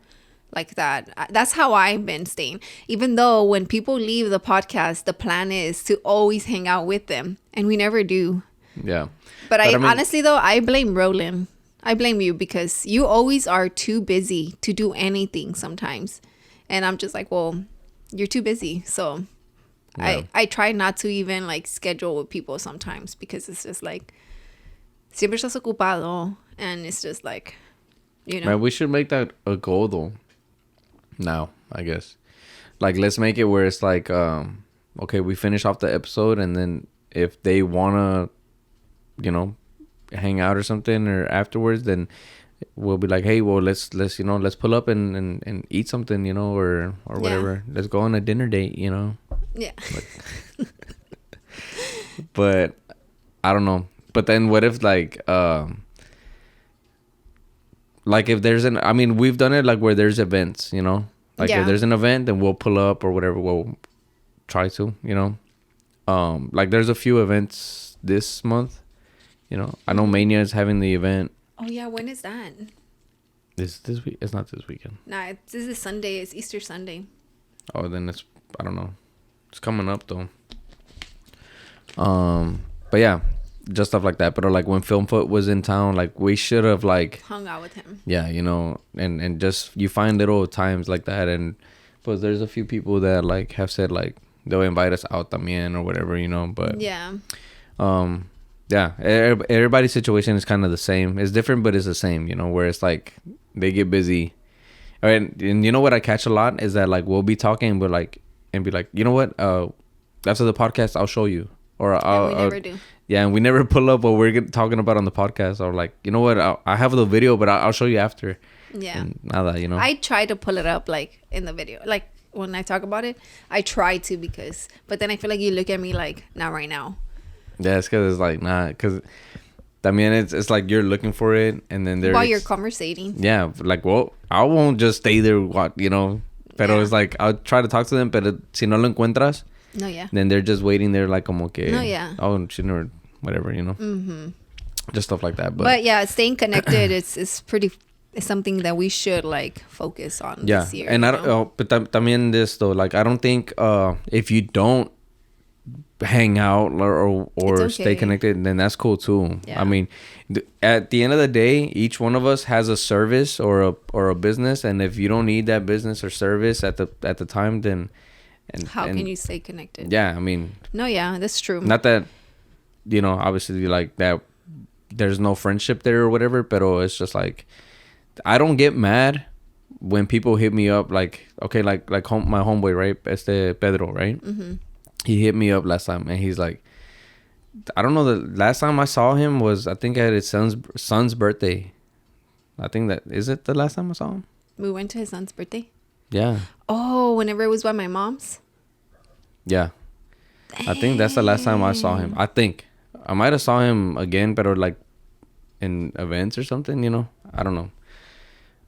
like that. That's how I've been staying, even though when people leave the podcast, the plan is to always hang out with them, and we never do. Yeah. But I mean, honestly though, I blame Roland. I blame you because you always are too busy to do anything sometimes. And I'm just like, well, you're too busy. So I try not to even like schedule with people sometimes because it's just like, siempre estás ocupado. And it's just like, you know. Man, we should make that a goal though. Now, I guess. Like, let's make it where it's like, okay, we finish off the episode, and then if they want to, you know, hang out or something or afterwards, then we'll be like, hey, well, let's you know, let's pull up and eat something, you know, or whatever. Let's go on a dinner date, you know. Yeah. But I don't know. But then what if like if there's I mean, we've done it like where there's events, you know, like if there's an event, then we'll pull up or whatever. We'll try to, you know, like there's a few events this month. You know, I know Mania is having the event. Oh yeah, when is that? This week? It's not this weekend. Nah, this is Sunday. It's Easter Sunday. Oh, then I don't know. It's coming up though. But yeah, just stuff like that. But like when Filmfoot was in town, like we should have like hung out with him. Yeah, you know, and just you find little times like that, and but there's a few people that like have said like they'll invite us out también or whatever, you know. But yeah. Yeah, everybody's situation is kind of the same. It's different, but it's the same, you know, where it's like they get busy. All right, and you know what I catch a lot is that like we'll be talking, but like and be like, you know what? After the podcast, I'll show you, or we never do. Yeah, and we never pull up what we're talking about on the podcast, or like, you know what? I have the video, but I'll show you after. Yeah. And nada, you know. I try to pull it up like in the video, like when I talk about it, I try to but then I feel like you look at me like not right now. Yeah, it's because it's like, nah, because I mean, it's like you're looking for it, and then they're while you're conversating. yeah, like, well, I won't just stay there, you know. Pero Yeah. it's like I'll try to talk to them, pero si no lo encuentras, No, yeah. then they're just waiting there, like como que No, yeah. oh, she never, whatever, you know. Mm-hmm. Just stuff like that. But yeah, staying connected is pretty. It's something that we should like focus on yeah, this year. and I you don't. know? Oh, but también this though, like I don't think if you don't hang out or It's stay okay. connected, then that's cool too. Yeah. I mean, at the end of the day, each one of us has a service or a business, and if you don't need that business or service at the time, then How can you stay connected? Yeah, I mean, No, yeah, that's true. not that, you know, obviously like that there's no friendship there or whatever, but it's just like I don't get mad when people hit me up like, okay, like my homeboy, right? Pedro, right? Mm-hmm. He hit me up last time and he's like, I don't know, the last time I saw him was I think at his son's birthday. I think that is it the last time I saw him? We went to his son's birthday. Yeah. Oh, whenever it was by my mom's. Yeah. I think that's the last time I saw him. I think I might have saw him again, but like in events or something, you know. I don't know.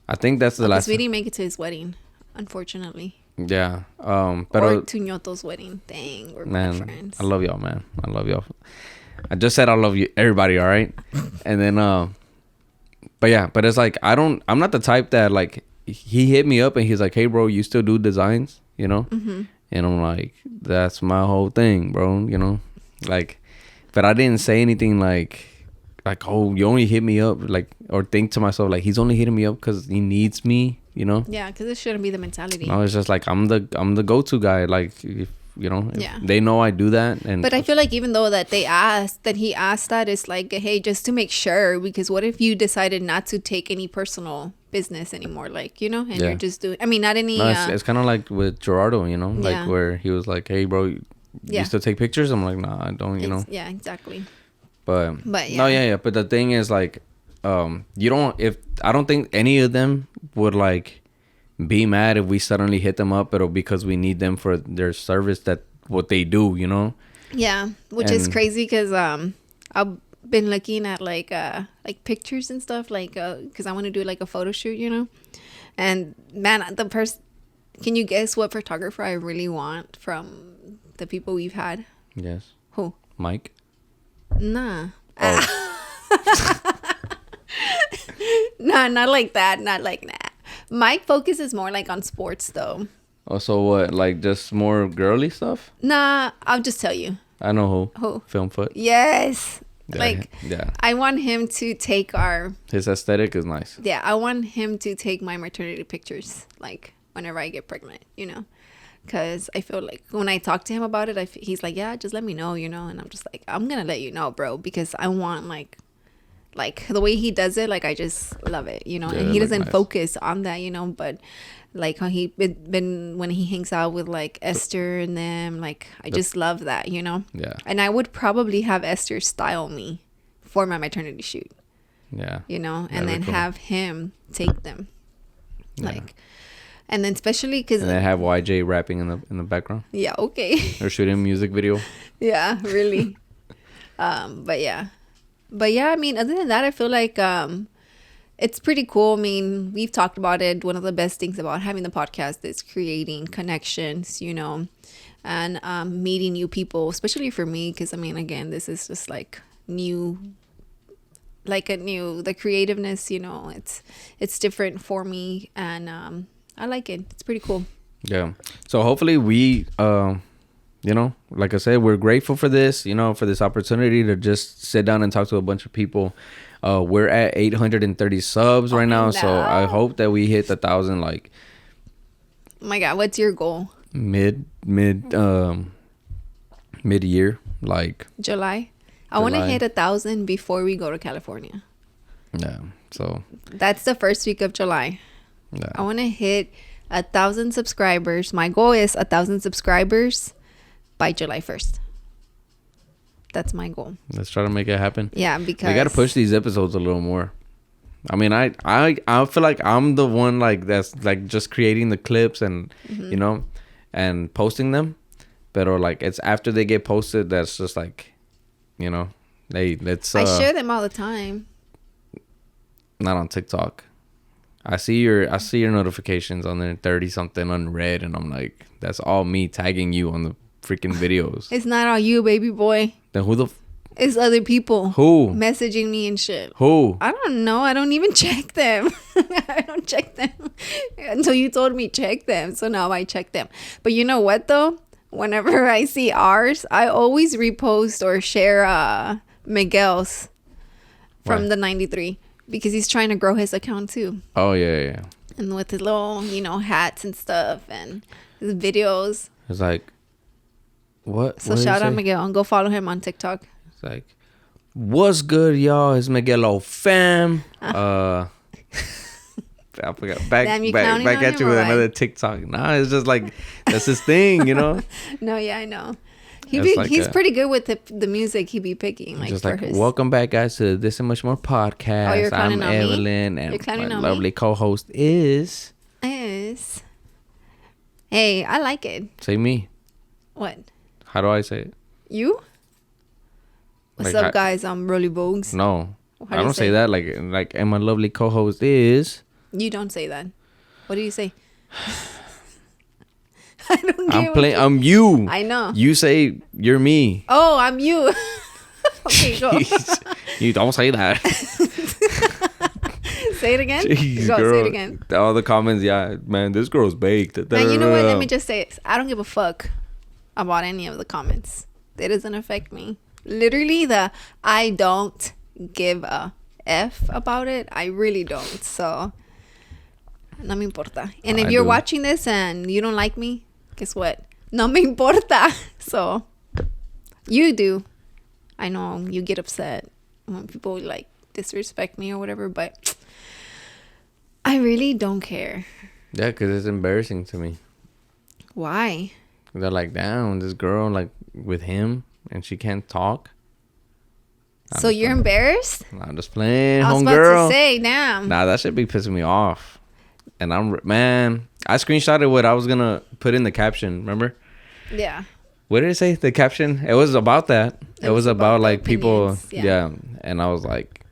I think that's the last. We didn't make it to his wedding, unfortunately. Yeah. Or But to Ñoto's wedding. Dang, we're man, friends. I love y'all, man. I love y'all. I just said I love you, everybody. All right. And then, but yeah, but it's like I'm not the type that like he hit me up and he's like, hey, bro, you still do designs, you know? Mm-hmm. And I'm like, that's my whole thing, bro, you know? Like, but I didn't say anything like, oh, you only hit me up, like, or think to myself, like, he's only hitting me up because he needs me, you know? Yeah, because it shouldn't be the mentality. No, it's just like, I'm the go-to guy. Like, if, you know, if Yeah. they know I do that. And But I feel like even though that he asked that, it's like, hey, just to make sure, because what if you decided not to take any personal business anymore, like, you know, and Yeah. you're just doing, I mean, not any. no, it's kind of like with Gerardo, you know, like Yeah. where he was like, hey, bro, you Yeah. still take pictures? I'm like, nah, I don't, you know. Yeah, exactly. But But no, yeah. yeah. But the thing is, like, you don't. If I don't think any of them would like be mad if we suddenly hit them up, but because we need them for their service, that what they do, you know. Yeah, which is And- crazy because I've been looking at like pictures and stuff, like because I want to do like a photo shoot, you know. And man, can you guess what photographer I really want from the people we've had? Yes. Who? Mike. Nah. Oh, Nah, not like that. Not like that. Mike focuses more like on sports though. oh, so what? Like just more girly stuff? Nah, I'll just tell you. I know who. Who? Film Foot. Yes. Yeah, Like yeah. I want him to take His aesthetic is nice. Yeah, I want him to take my maternity pictures, like, whenever I get pregnant, you know? Because I feel like when I talk to him about it, he's like, yeah, just let me know, you know? And I'm just like, I'm going to let you know, bro, because I want, like the way he does it, like, I just love it, you know? Yeah, and they he look doesn't nice. focus on that, you know? But, like, how he been when he hangs out with, like, Esther and them, like, I just love that, you know? Yeah. And I would probably have Esther style me for my maternity shoot. Yeah. You know, Yeah, and they're then cool. have him take them, Yeah. like, and then especially because And then have YJ rapping in the background yeah, okay, or shooting a music video. yeah, really, but yeah, I mean, other than that, I feel like it's pretty cool. I mean, we've talked about it. One of the best things about having the podcast is creating connections, you know, and meeting new people, especially for me, because I mean, again, this is just like new. The creativeness, you know, it's different for me, and I like it. It's pretty cool. Yeah. So hopefully we, you know, like I said, we're grateful for this, you know, for this opportunity to just sit down and talk to a bunch of people. We're at 830 subs right now. So I hope that we hit 1,000 like Oh my God, what's your goal? mid year, like July. I want to July. hit 1,000 before we go to California. yeah. So That's the first week of July. I yeah. want to hit 1,000 subscribers. My goal is 1,000 subscribers by July 1st. That's my goal. Let's try to make it happen. Yeah, because We got to push these episodes a little more. I mean, I feel like I'm the one like that's like just creating the clips and you know and posting them, but or like it's after they get posted that's just like, you know, Hey, let's. I share them all the time. Not on TikTok. I see your notifications on there, 30 something unread, and I'm like, that's all me tagging you on the freaking videos. It's not all you, baby boy. Then who the? It's other people. Who? Messaging me and shit. Who? I don't know. I don't even check them. I don't check them until you told me check them. So now I check them. But you know what though? Whenever I see ours, I always repost or share Miguel's from the 93 because he's trying to grow his account too. Oh yeah. And with his little, hats and stuff and his videos. It's like, what? So what shout out Miguel and go follow him on TikTok. It's like, what's good, y'all? It's Miguel fam. I forgot. Back at you with another TikTok. Nah, it's just like that's his thing, No, yeah, I know. He's pretty good with the music he be picking. Like just for like, his... welcome back, guys, to This and Much More podcast. You're I'm on Evelyn, me? and my lovely co-host is. Hey, I like it. Say me. What? How do I say it? You? What's like, up, guys? I'm Rollie Vogues. No, I don't say that. Like, and my lovely co-host is. You don't say that. What do you say? I don't get I'm you. I know. You say you're me. Oh, I'm you. Okay, go. You don't say that. Say it again. Jeez, go, girl. say it again. All the comments, yeah, man, this girl's baked. And you know what? Let me just say it. I don't give a fuck about any of the comments. It doesn't affect me. Literally, I don't give a F about it. I really don't. So, no me importa. And if you're watching this and you don't like me, guess what? No me importa. So, you do. I know you get upset when people like disrespect me or whatever, but I really don't care. Yeah, because it's embarrassing to me. Why? They're like, damn, this girl, like, with him, and she can't talk. So you're embarrassed? I'm just playing, I was about to say, damn. Nah, that should be pissing me off. And I screenshotted what I was going to put in the caption, remember? Yeah. What did it say? The caption? It was about that. It was about like people. Yeah. And I was like,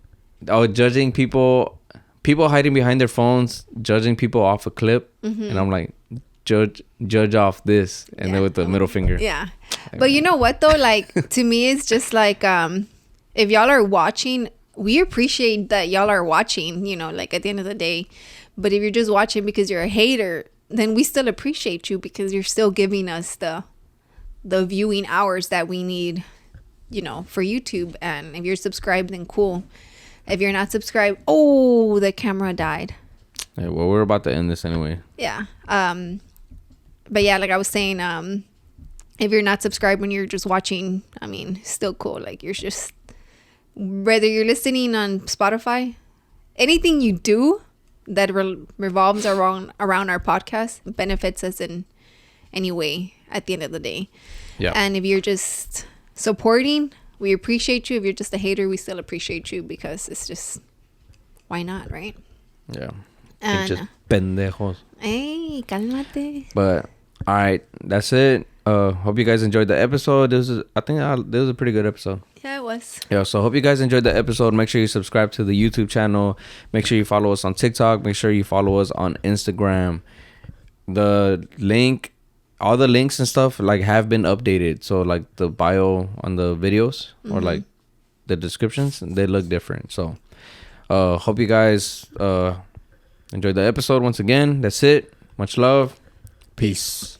judging people hiding behind their phones, judging people off a clip. Mm-hmm. And I'm like, judge off this. And then with the middle finger. Yeah. But you know what though? Like, to me, it's just like, if y'all are watching, we appreciate that y'all are watching, like at the end of the day. But if you're just watching because you're a hater, then we still appreciate you because you're still giving us the viewing hours that we need, for YouTube. And if you're subscribed, then cool. If you're not subscribed, the camera died. Yeah, well, we're about to end this anyway. Yeah. But yeah, like I was saying, if you're not subscribed when you're just watching, I mean, still cool. Like you're just, whether you're listening on Spotify, anything you do that revolves around our podcast benefits us in any way at the end of the day. Yeah. And if you're just supporting, we appreciate you. If you're just a hater, we still appreciate you because it's just, why not, right? Yeah. And just pendejos. Hey, cálmate. But all right, that's it. Hope you guys enjoyed the episode. I think this was a pretty good episode. Yeah, it was. Yeah, so hope you guys enjoyed the episode. Make sure you subscribe to the YouTube channel. Make sure you follow us on TikTok. Make sure you follow us on Instagram. All the links and stuff like have been updated. So like the bio on the videos or like the descriptions, they look different. So hope you guys enjoyed the episode once again. That's it. Much love. Peace.